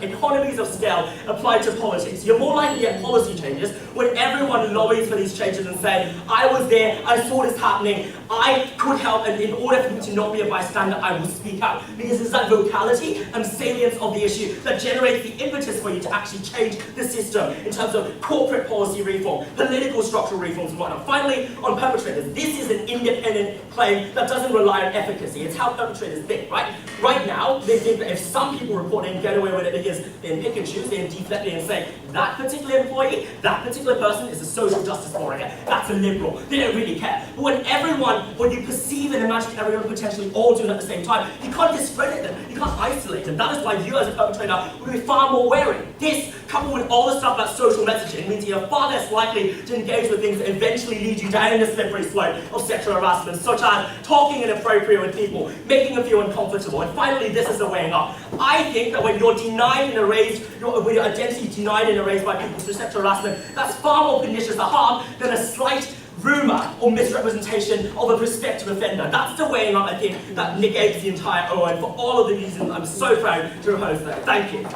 economies of scale applied to politics. You're more likely to get policy changes when everyone lobbies for these changes and say, I was there, I saw this happening, I could help, and in order for me to not be a bystander, I will speak out. Because it's that vocality and salience of the issue that generates the impetus for you to actually change the system in terms of corporate policy reform, political structural reforms, and whatnot. Finally, on perpetrators, this is an independent claim that doesn't rely on efficacy. It's how perpetrators think, right? Right now, they think that if some people report and get away with it because they pick and choose, they deflect it and say, that particular employee, that particular person is a social justice warrior, that's a liberal. They don't really care. But when you perceive and imagine everyone potentially all doing it at the same time, you can't discredit them, you can't isolate them. That is why you as a perpetrator will be far more wary. This, coupled with all the stuff about social messaging, means you're far less likely to engage with things that eventually lead you down the slippery slope of sexual harassment, such as talking inappropriate with people, making them feel uncomfortable. And finally, this is the weighing up. I think that when you're denied and erased, when your identity is denied and erased by people through sexual harassment, that's far more pernicious to harm than a slight rumour or misrepresentation of a prospective offender. That's the weighing up, I think, that negates the entire ON. For all of the reasons, I'm so proud to host that. Thank you.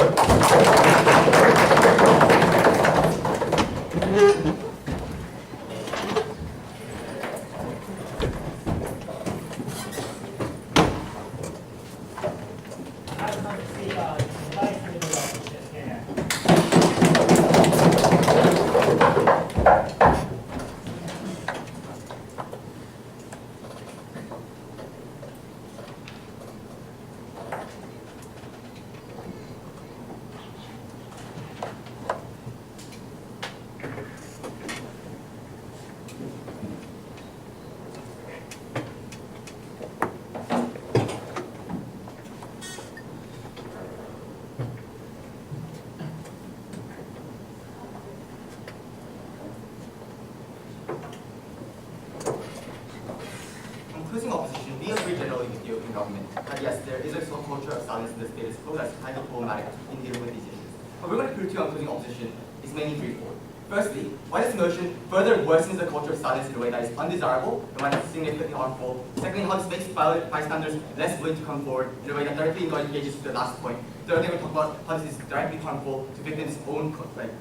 Opposing opposition, we agree generally with the European government that yes, there is a culture of silence in the status quo that's kind of problematic in dealing with these issues. But we're going to prove to you opposing opposition is mainly threefold. Firstly, why this motion further worsens the culture of silence in a way that is undesirable and why that's significantly harmful. Secondly, how this makes bystanders less willing to come forward in a way that directly engages with the last point. Thirdly, we'll talk about how this is directly harmful to victims' own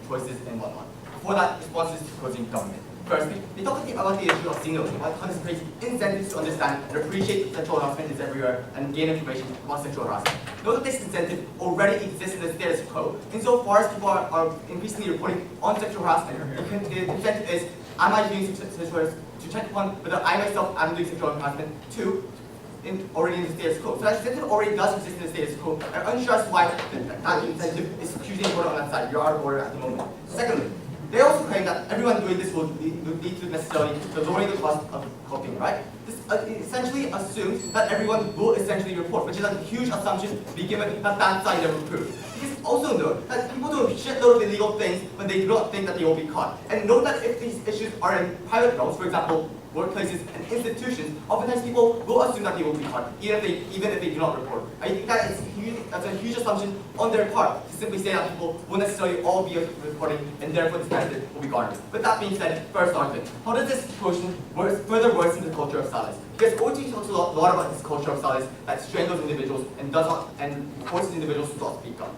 choices and whatnot. Before that, responses to opposing government. Firstly, we talked about the issue of signaling, how this creates incentives to understand and appreciate that sexual harassment is everywhere and gain information about sexual harassment. Note that this incentive already exists in the status quo. Insofar as people are increasingly reporting on sexual harassment, the incentive is, am I doing sexual harassment? To check upon whether I myself am doing sexual harassment. Two, already in the status quo. So that incentive already does exist in the status quo. I'm unsure as to why that incentive is hugely important on that side. You're out of order at the moment. Secondly, they also claim that everyone doing this will lead to necessarily the lowering the cost of helping, right? This essentially assumes that everyone will essentially report, which is a huge assumption to be given that that side never proved. Because also note that people do a shitload of illegal things when they do not think that they will be caught. And note that if these issues are in private realms, for example, workplaces and institutions, oftentimes people will assume that they will be caught, even if they do not report. I think that that's a huge assumption on their part to simply say that people will necessarily all be reporting and therefore this benefit will be garnered. With that being said, first argument, how does this motion further worsen the culture of silence? Because OT talks a lot about this culture of silence that strangles individuals and forces individuals to not speak up.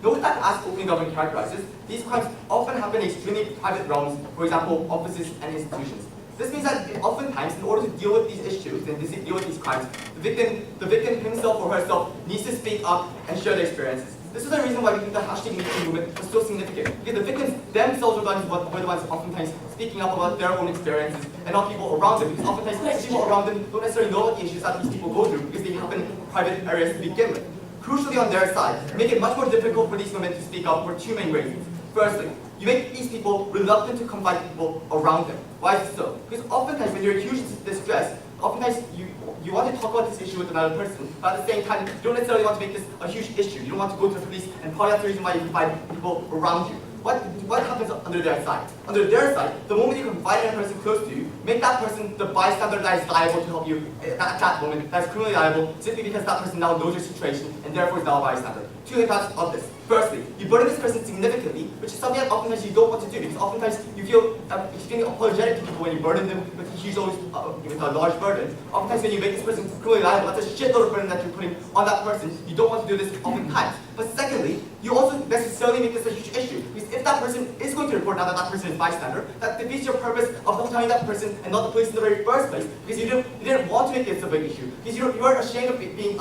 Note that as open government characterizes, these crimes often happen in extremely private realms, for example, offices and institutions. This means that oftentimes, in order to deal with these issues and deal with these crimes, the victim himself or herself needs to speak up and share their experiences. This is the reason why we think the hashtag #MeToo movement was so significant, because the victims themselves were the ones oftentimes speaking up about their own experiences and not people around them, because oftentimes people around them don't necessarily know what the issues that these people go through because they happen in private areas to begin with. Crucially on their side, make it much more difficult for these women to speak up for two main reasons. Firstly, you make these people reluctant to confide in people around them. Why is it so? Because oftentimes when you're in huge distress, oftentimes you want to talk about this issue with another person, but at the same time, you don't necessarily want to make this a huge issue. You don't want to go to the police, and probably that's the reason why you confide in people around you. What happens under their side? under their side, the moment you confide in a person close to you, make that person the bystander that is liable to help you at that moment, that's criminally liable, simply because that person now knows your situation and therefore is now a bystander. Two impacts of this. Firstly, you burden this person significantly, which is something that oftentimes you don't want to do, because oftentimes you feel extremely apologetic to people when you burden them with a huge, with a large burden. Oftentimes when you make this person criminally liable, that's a shitload of burden that you're putting on that person. You don't want to do this oftentimes. But secondly, you also necessarily make this a huge issue, because if that person is going to report now that that person is bystander, that defeats your purpose of not telling that person and not the police in the very first place, because you didn't want to make this a big issue, because you are ashamed of being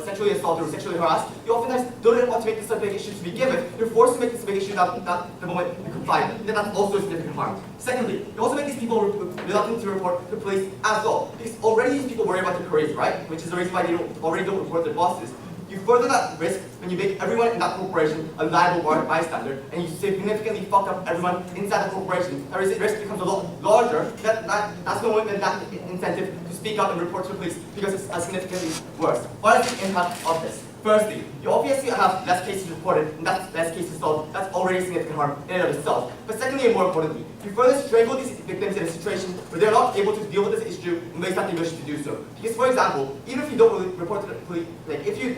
sexually assaulted or sexually harassed. You oftentimes don't want to make this a big issue to begin with. You're forced to make this a big issue that the moment you confide, and then that's also a significant harm. Secondly, you also make these people reluctant to report to police as well, because already these people worry about their careers, right? Which is the reason why they already don't report their bosses. You further that risk when you make everyone in that corporation a liable bystander, and you significantly fuck up everyone inside the corporation. That risk becomes a lot larger. That's the moment that incentive to speak up and report to the police becomes significantly worse. What is the impact of this? Firstly, you obviously have less cases reported, and that's less cases solved. That's already significant harm in and of itself. But secondly, and more importantly, you further strangle these victims in a situation where they're not able to deal with this issue in ways that they wish to do so. Because, for example, even if you don't really report to the police, like if you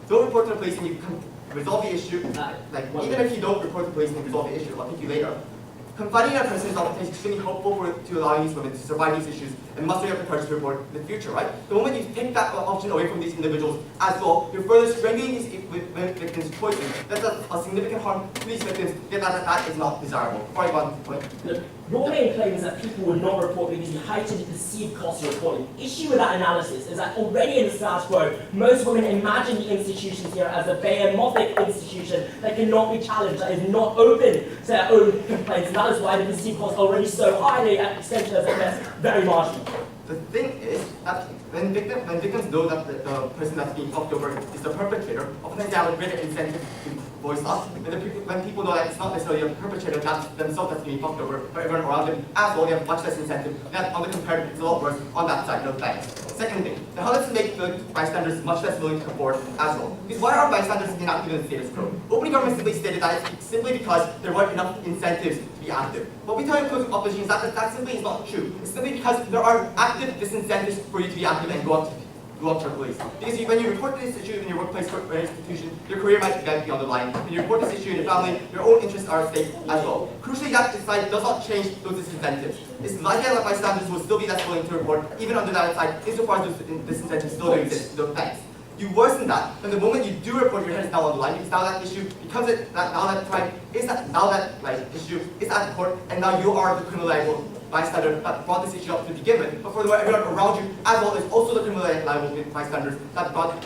don't report to the police and you can resolve the issue, even if you don't report to the police and resolve the issue, I'll take you later. Confiding in a person is oftentimes extremely helpful to allowing these women to survive these issues and mustering up the courage to report in the future, right? The moment you take that option away from these individuals as well, you're further strangling these victims' choices. That's a significant harm to these victims, yet that is not desirable. Before I go on to the point. Look, your main claim is that people would not report because you heightened the perceived cost of reporting. The issue with that analysis is that already in the status quo, most women imagine the institutions here as a behemoth institution that cannot be challenged, that is not open to their own complaints, and that is why the perceived cost is already so high, the extension is at best very marginal. The thing is that when victims know that the person that's being fucked over is the perpetrator, oftentimes they have a greater incentive to voice up. When people know that it's not necessarily a perpetrator themselves that's being fucked over, but everyone around them as well, they have much less incentive. That on the comparative, it's a lot worse on that side of things. Second thing, how does it make the bystanders much less willing to report as well? Because why are bystanders inactive in the status quo? Opening government simply stated that it's simply because there weren't enough incentives to be active. What we tell closing opposition is that simply is not true. It's simply because there are active disincentives for you to be active and go up to the police. Because when you report this issue in your workplace or institution, your career might be on the line. When you report this issue in your family, your own interests are at stake as well. Crucially, that side does not change those disincentives. It's likely that bystanders will still be less willing to report, even under that side, insofar as those disincentives still do exist. So thanks. You worsen that, and the moment you do report, your head is now on the line, because now that issue becomes issue is at court, and now you are the criminal liable bystander that brought this issue up to begin with. But furthermore, everyone around you, as well, is also the criminal liable bystanders that brought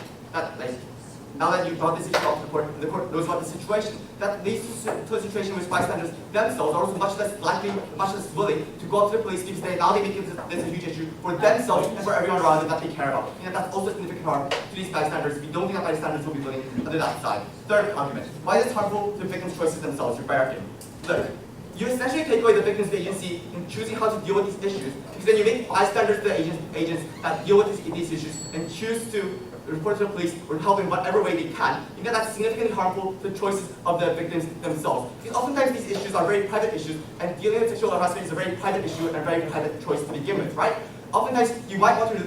now that you brought this issue up to the court knows about the situation. That leads to a situation in which bystanders themselves are also much less likely, much less willing to go up to the police because now they make this a huge issue for themselves and for everyone around them that they care about. And that's also a significant harm to these bystanders. We don't think that bystanders will be willing under that side. Third argument. Why is this harmful to victims' choices themselves? Your barricade. Look, you essentially take away the victim's agency in choosing how to deal with these issues, because then you make bystanders the agents that deal with these issues and choose to report to the police or help in whatever way they can. You know that's significantly harmful to the choices of the victims themselves. Because oftentimes these issues are very private issues, and dealing with sexual harassment is a very private issue and a very private choice to begin with, right? Oftentimes, you might want to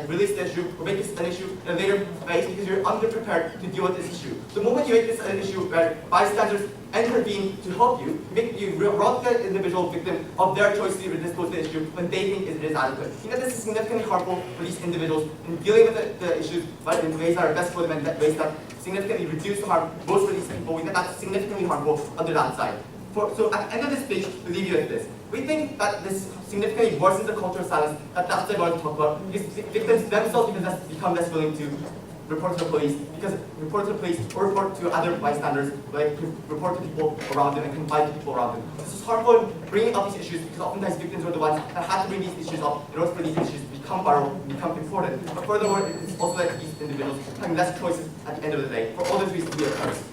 release the issue or make this an issue in a later phase because you're underprepared to deal with this issue. The moment you make this an issue where bystanders intervene to help you, you rob the individual victim of their choice to disclose the issue when they think it is adequate. You know, this is significantly harmful for these individuals in dealing with the issues, but in ways that are best for them and ways that significantly reduce the harm both for these people. We think that's significantly harmful under that side. So at the end of this speech, we leave you with this. We think that this significantly worsens the culture of silence that that's what I want to talk about. Because victims themselves become less willing to report to the police, because report to the police or report to other bystanders, like report to people around them and confide to people around them. This is harmful in bringing up these issues because oftentimes victims are the ones that have to bring these issues up in order for these issues to become viral, become important. But furthermore, it's also like these individuals having less choices at the end of the day. For all those reasons, we oppose.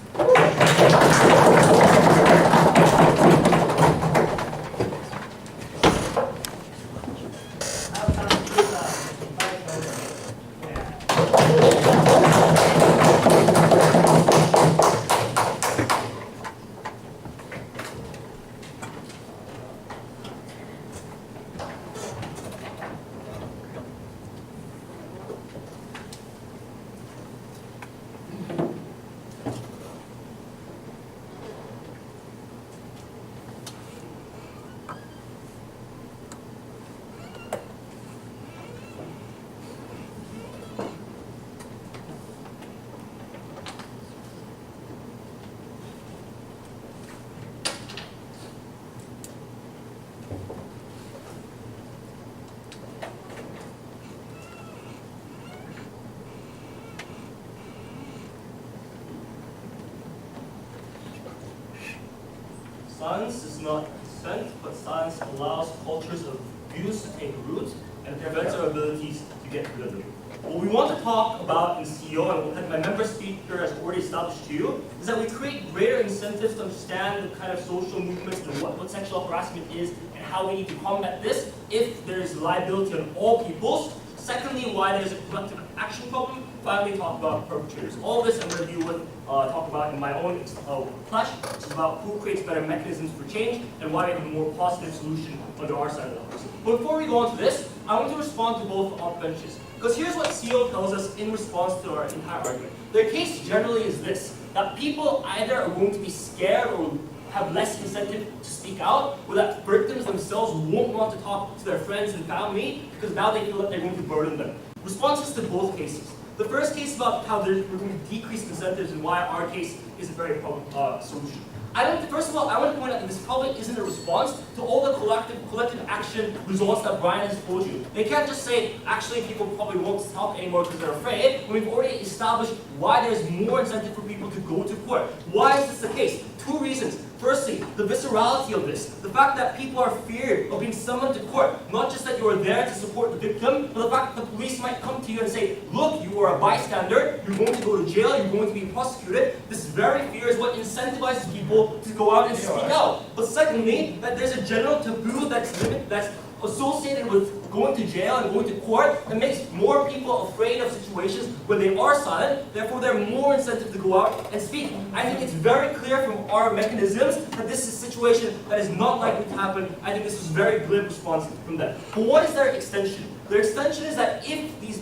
silence is not consent, but silence allows cultures of abuse to take root and prevents our abilities to get rid of them. What we want to talk about in CEO, and my member speaker has already established to you, is that we create greater incentives to understand the kind of social movements and what sexual harassment is and how we need to combat this if there is liability on all peoples. Secondly, why there's a collective action problem. Finally, talk about perpetrators. All this I'm going to deal with, talk about in my own clash, which is about who creates better mechanisms for change and why we have a more positive solution under our side of the house. But before we go on to this, I want to respond to both our benches. Because here's what CEO tells us in response to our entire argument. Their case generally is this, that people either are going to be scared or have less incentive to speak out, or that victims themselves won't want to talk to their friends and family because now they feel that they're going to burden them. Responses to both cases. The first case about how we're going to decrease incentives and why our case is a very problem solution. First of all, I want to point out that this probably isn't a response to all the collective action results that Brian has told you. They can't just say, actually, people probably won't talk anymore because they're afraid, when we've already established why there's more incentive for people to go to court. Why is this the case? Two reasons. Firstly, the viscerality of this. The fact that people are feared of being summoned to court. Not just that you are there to support the victim, but the fact that the police might come to you and say, look, you are a bystander, you're going to go to jail, you're going to be prosecuted. This very fear is what incentivizes people to go out and speak out. But secondly, that there's a general taboo that's associated with going to jail and going to court that makes more people afraid of situations where they are silent, therefore they're more incentive to go out and speak. I think it's very clear from our mechanisms that this is a situation that is not likely to happen. I think this is a very glib response from them. But what is their extension? Their extension is that if these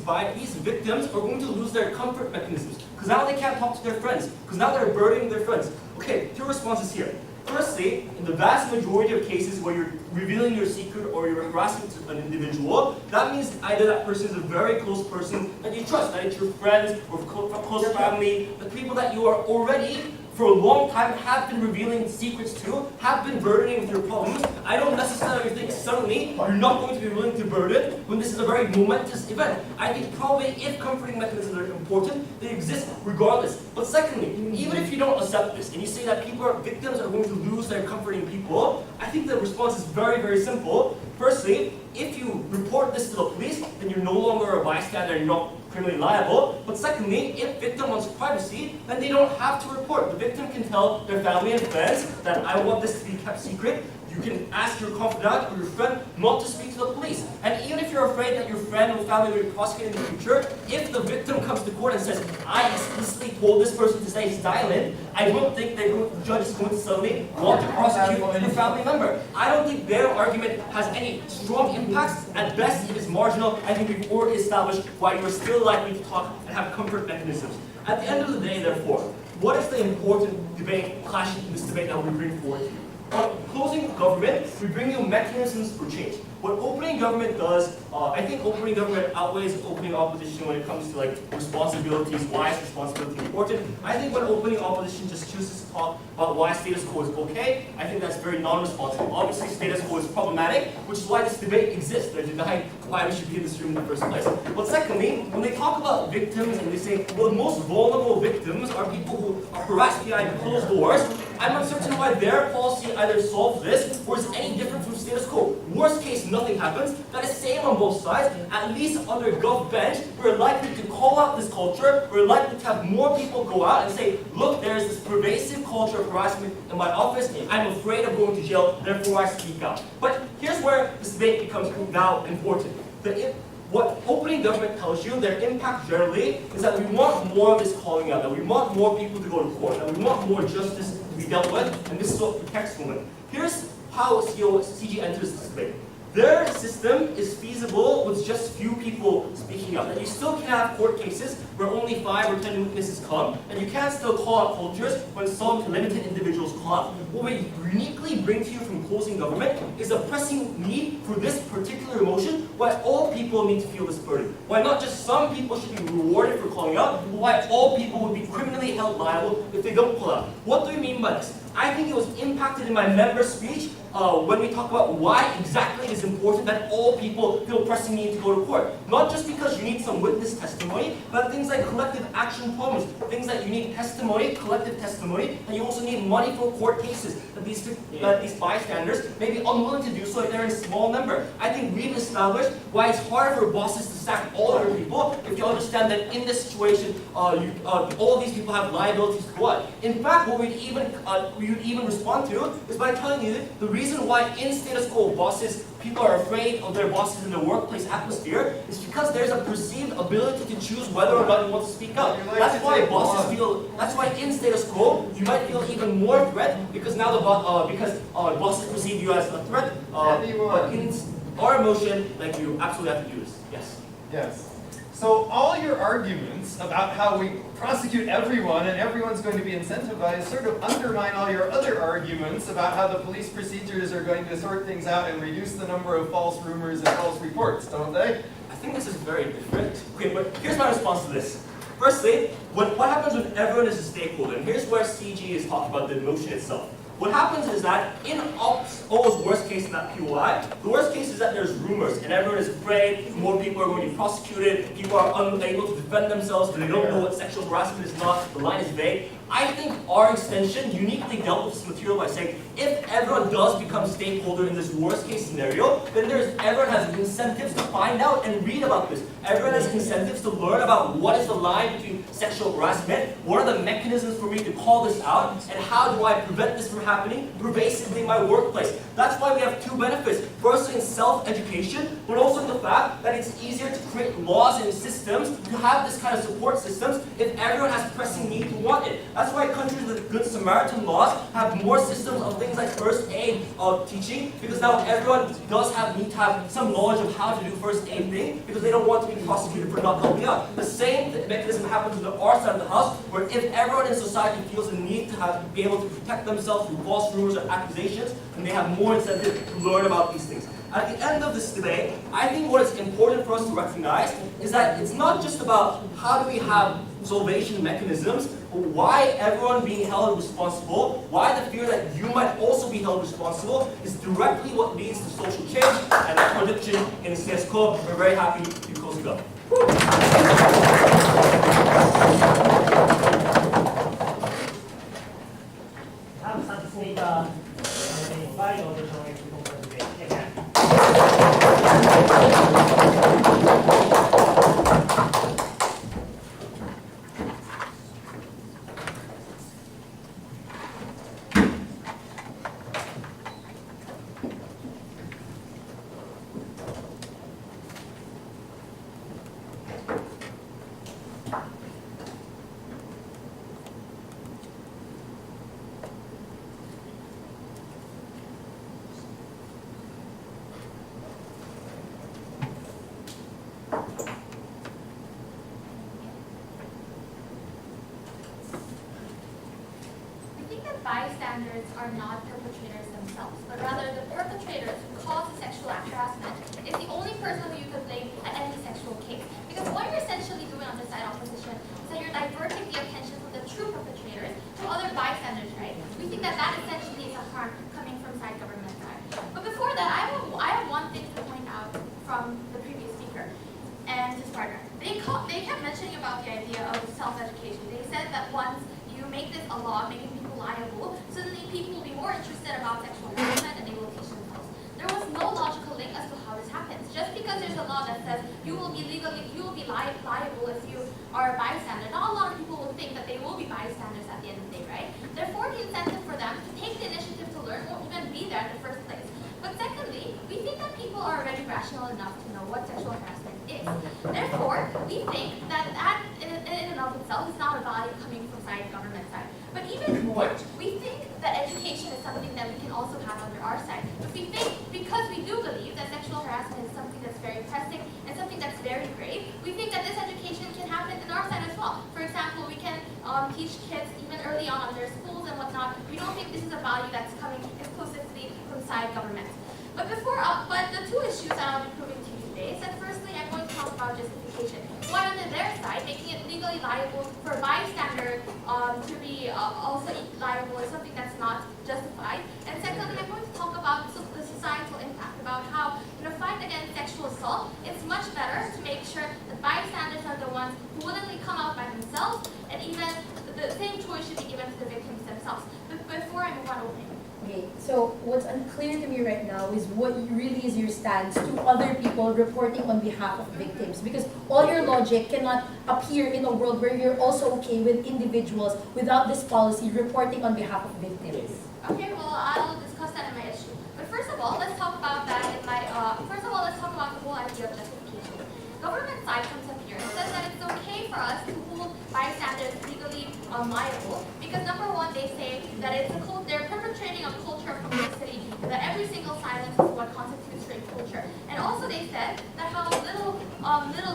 victims are going to lose their comfort mechanisms, because now they can't talk to their friends, because now they're burdening their friends. Okay, two responses here. Firstly, in the vast majority of cases where you're revealing your secret or you're harassing an individual, that means either that person is a very close person that you trust, that it's your friends or close family, the people that you are already for a long time have been revealing secrets to, have been burdening with your problems. I don't necessarily think suddenly you're not going to be willing to burden when this is a very momentous event. I think probably if comforting mechanisms are important, they exist regardless. But secondly, even if you don't accept this and you say that victims are going to lose their comforting people, I think the response is very, very simple. Firstly, if you report this to the police, then you're no longer a bystander, you're not criminally liable. But secondly, if victim wants privacy, then they don't have to report. The victim can tell their family and friends that I want this to be kept secret. You can ask your confidant or your friend not to speak to the police. And even if you're afraid that your friend or family will be prosecuted in the future, if the victim comes to court and says, I explicitly told this person to stay silent, I don't think the judge is going to suddenly want to prosecute your family member. I don't think their argument has any strong impacts. At best, it is marginal. I think we've already established why you're still likely to talk and have comfort mechanisms. At the end of the day, therefore, what is the important debate, clash in this debate that we bring forward to you? On closing government, we bring you mechanisms for change. What opening government does, I think opening government outweighs opening opposition when it comes to responsibilities. Why is responsibility important? I think when opening opposition just chooses to talk about why status quo is okay, I think that's very non-responsible. Obviously, status quo is problematic, which is why this debate exists. They're denying why we should be in this room in the first place. But secondly, when they talk about victims and they say, well, the most vulnerable victims are people who are harassed behind closed doors, I'm uncertain why their policy either solves this or is any different from status quo. Worst case, nothing happens. That is same on both sides. At least under Gov Bench, we're likely to call out this culture. We're likely to have more people go out and say, look, there's this pervasive culture of harassment in my office. I'm afraid of going to jail, therefore I speak out. But here's where this debate becomes now important. What opening government tells you, their impact generally, is that we want more of this calling out, that we want more people to go to court, that we want more justice to be dealt with, and this is what protects women. Here's how CG enters this debate. Their system is feasible with just few people speaking up. And you still can have court cases where only 5 or 10 witnesses come, and you can still call out cultures when some limited individuals call out. What we uniquely bring to you from closing government is a pressing need for this particular emotion, why all people need to feel this burden. Why not just some people should be rewarded for calling out, but why all people would be criminally held liable if they don't call out. What do we mean by this? I think it was impacted in my member speech when we talk about why exactly it is important that all people feel pressing need to go to court. Not just because you need some witness testimony, but things like collective action problems, things that you need testimony, collective testimony, and you also need money for court cases that these bystanders may be unwilling to do so if they're in a small number. I think we've established why it's hard for bosses to sack all of your people if you understand that in this situation, all these people have liabilities to what? In fact, what we'd even respond to is by telling you the reason why in status quo people are afraid of their bosses in the workplace atmosphere is because there's a perceived ability to choose whether or not you want to speak up. That's why that's why in status quo, you might feel even more threat because now bosses perceive you as a threat. But in our motion, like you absolutely have to do this. Yes. Yes. So all your arguments about how we prosecute everyone and everyone's going to be incentivized sort of undermine all your other arguments about how the police procedures are going to sort things out and reduce the number of false rumors and false reports, don't they? I think this is very different. Okay, but here's my response to this. Firstly, what happens when everyone is a stakeholder? And here's where CG is talking about the motion itself. What happens is that in almost worst case in that POI, the worst case is that there's rumors and everyone is afraid, more people are going to be prosecuted, people are unable to defend themselves, they don't know what sexual harassment is not, the line is vague. I think our extension uniquely dealt with this material by saying if everyone does become stakeholder in this worst case scenario, then everyone has incentives to find out and read about this. Everyone has incentives to learn about what is the line between sexual harassment, what are the mechanisms for me to call this out, and how do I prevent this from happening pervasively in my workplace. That's why we have two benefits. Firstly in self-education, but also in the fact that it's easier to create laws and systems to have this kind of support systems if everyone has pressing need to want it. That's why countries with Good Samaritan laws have more systems of things like first aid teaching, because now everyone does need to have some knowledge of how to do first aid thing, because they don't want to be prosecuted for not helping out. The same mechanism happens on our side of the house, where if everyone in society feels the need to be able to protect themselves from false rumors or accusations, then they have more incentive to learn about these things. At the end of this debate, I think what is important for us to recognize is that it's not just about how do we have salvation mechanisms, but why everyone being held responsible, why the fear that you might also be held responsible is directly what leads to social change and prediction in the status quo. We're very happy to close it up. 다음 스피커 슬라이드를 정해주고 있습니다. Bystanders are not perpetrators themselves, but rather the perpetrators who cause the sexual harassment is the only person who you could blame at any sexual case. Because what you're essentially doing on this side opposition is that you're diverting the attention from the true perpetrators to other bystanders, right? We think that essentially is a harm coming from side government side. But before that, I have one thing to point out from the previous speaker and his partner. They kept mentioning about the idea of self-education. They said that once you make this a law, making people liable, suddenly people will be more interested about sexual harassment and they will teach themselves. There was no logical link as to how this happens. Just because there's a law that says you will be liable if you are a bystander, not a lot of people will think that they will be bystanders at the end of the day, right? Therefore, the incentive for them to take the initiative to learn won't even be there in the first place. But secondly, we think that people are already rational enough to know what sexual harassment is. Therefore, we think that in and of itself is not a value coming from government side. But even more, we think that education is something that we can also have under our side. But we think, because we do believe that sexual harassment is something that's very pressing and something that's very grave, we think that this education can happen in our side as well. For example, we can teach kids even early on in their schools and whatnot. We don't think this is a value that's coming exclusively from side government. But the two issues that I'll be proving to you today is that firstly, I'm going to talk about justification. Why on their side, making it legally legally liable for a bystander to be also liable is something that's not justified. And secondly, I'm going to talk about the societal impact, about how in a fight against sexual assault, it's much better to make sure that bystanders are the ones who willingly come out by themselves, and even the same choice should be given to the victims themselves. But before I move on, opening. Okay, so what's unclear to me right now is what really is your stance to other people reporting on behalf of victims, because all your logic cannot appear in a world where you're also okay with individuals without this policy reporting on behalf of victims. Okay, well, I'll discuss that in my issue. But first of all, let's talk about that in my, first of all, let's talk about the whole idea of justification. Government side comes up here and says that it's okay for us to hold bystanders legally liable because number one, they say that they're perpetrating a culture of complicity, that every single silence is what constitutes rape culture. And also they said that how little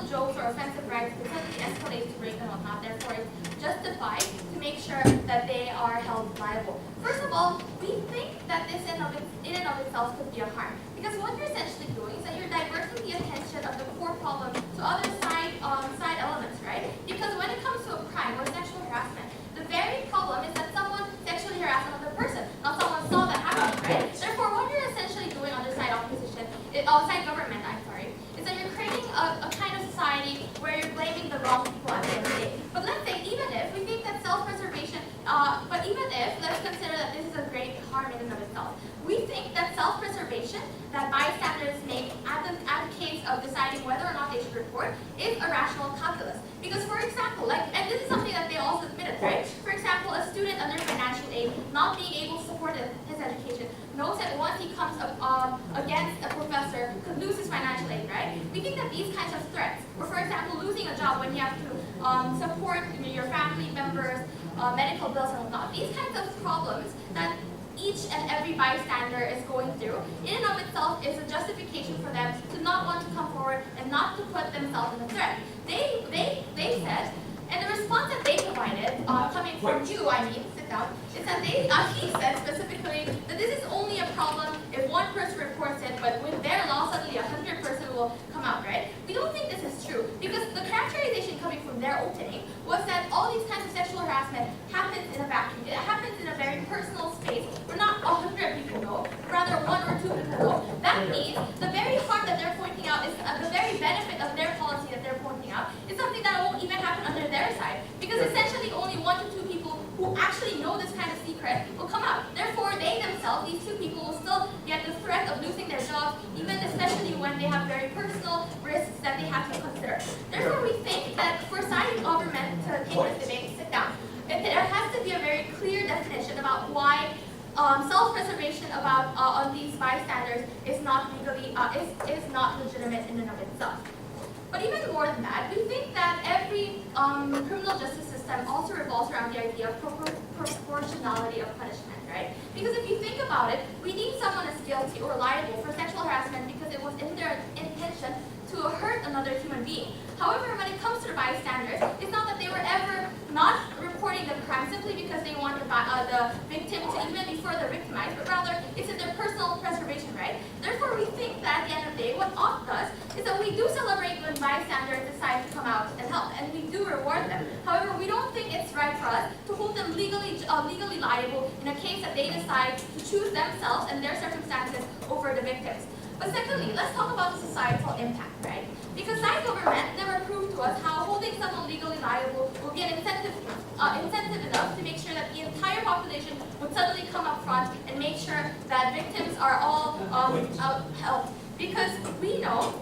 jokes or offensive rights can suddenly escalate to rape and whatnot, therefore it's justified to make sure that they are held liable. First of all, we think that this in and of itself could be a harm. Because what you're essentially doing is that you're diverting the attention of the core problem to other side elements, right? Because when it comes to a crime or sexual harassment, the very problem is that someone sexually harassed another person, not someone saw that happen, right? Therefore, what you're essentially doing on the side opposition, side government, is that you're creating a kind of society where you're blaming the wrong people at the end of the day. But let's say, even if we think that self-preservation, let's consider that this is a great harm in and of itself. We think that self-preservation that bystanders make at the case of deciding whether or not they should report is a rational calculus. Because for example, and this is something that they also admitted, right? For example, a student under financial aid not being able to support his education knows that once he comes up against a professor, could lose his financial aid, right? We think that these kinds of threats, or for example, losing a job when you have to support your family members, medical bills and whatnot, these kinds of problems that each and every bystander is going through, in and of itself is a justification for them to not want to come forward and not to put themselves in a threat. They said, and the response that they provided, coming from you, sit down, is that he said specifically that this is only a problem if one person reports it, but with their law, suddenly 100% will come out, right? We don't think this is true, because the characterization coming from their opening was that all these kinds of sexual harassment happens in a vacuum. It happens in a very personal space where not 100 people know, rather 1 or 2 people know. That means the very harm that they're pointing out is the very benefit of their policy that they're pointing out is something that won't even happen under their side, because essentially only 1 to 2 people who actually know this kind of secret will come out. Therefore, they themselves, these 2 people, will still get the threat of losing their jobs, even especially when they have very personal risks that they have to consider. Therefore, we think that for side government to take this debate, sit down, there has to be a very clear definition about why self-preservation on these bystanders is not legally is not legitimate in and of itself. But even more than that, we think that every criminal justice system also revolves around the idea of proportionality of punishment, right? Because if you think about it, we deem someone as guilty or liable for sexual harassment because it was in their intention to hurt another human being. However, when it comes to the bystanders, it's not that they were ever not reporting the crime simply because they want the victim to even be further victimized, but rather it's in their personal preservation, right? Therefore, we think that at the end of the day, what OFF does is that we do celebrate when bystanders decide to come out and help, and we do reward them. However, we don't think it's right for us to hold them legally liable in a case that they decide to choose themselves and their circumstances over the victims. But secondly, let's talk about the societal impact, right? Because side government never proved to us how holding someone legally liable will be an incentive enough to make sure that the entire population would suddenly come up front and make sure that victims are all helped. Because we know,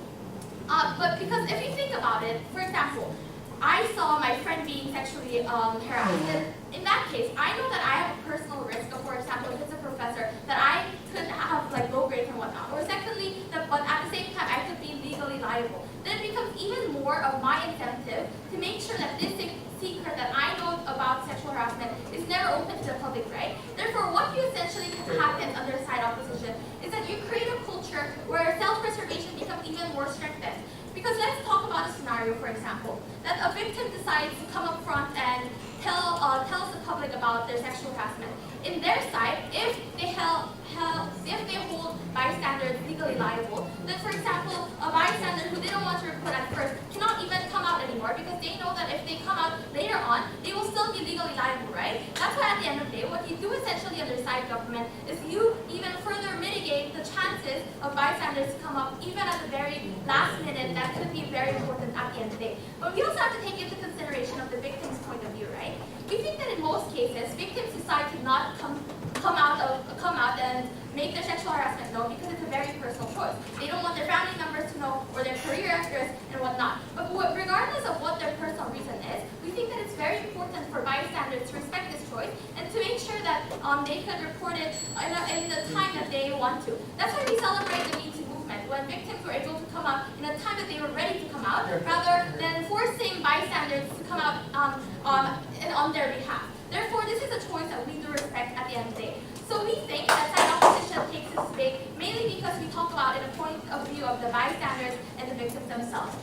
because if you think about it, for example, I saw my friend being sexually harassed. And in that case, I know that I have a personal risk of, for example, if it's a professor, that I could have low grades and whatnot. Or secondly, but at the same time, I could be legally liable. Then it becomes even more of my incentive to make sure that this secret that I know about sexual harassment is never open to the public, right? Therefore, what you essentially happens under side opposition is that you create a culture where self-preservation becomes even more strengthened. Because let's talk about a scenario, for example, that a victim decides to come up front and tells the public about their sexual harassment. In their side, if they hold bystanders legally liable, then for example, a bystander who didn't want to report at first cannot even come out anymore because they know that if they come out, later on, they will still be legally liable, right? That's why at the end of the day, what you do essentially under side government is you even further mitigate the chances of bystanders to come up even at the very last minute. That could be very important at the end of the day. But we also have to take into consideration of the victim's point of view, right? We think that in most cases, victims decide to not come out and make their sexual harassment known because it's a very personal choice. They don't want their family members to know, or their career at risk and whatnot. But regardless of what their personal reason is, we think that it's very important for bystanders to respect this choice and to make sure that they could report it in the time that they want to. That's why we celebrate the Me Too movement, when victims were able to come out in a time that they were ready to come out, rather than forcing bystanders to come out on their behalf. Therefore, this is a choice that we do respect at the end of the day. So we think that side opposition takes this debate mainly because we talk about in a point of view of the bystanders and the victims themselves.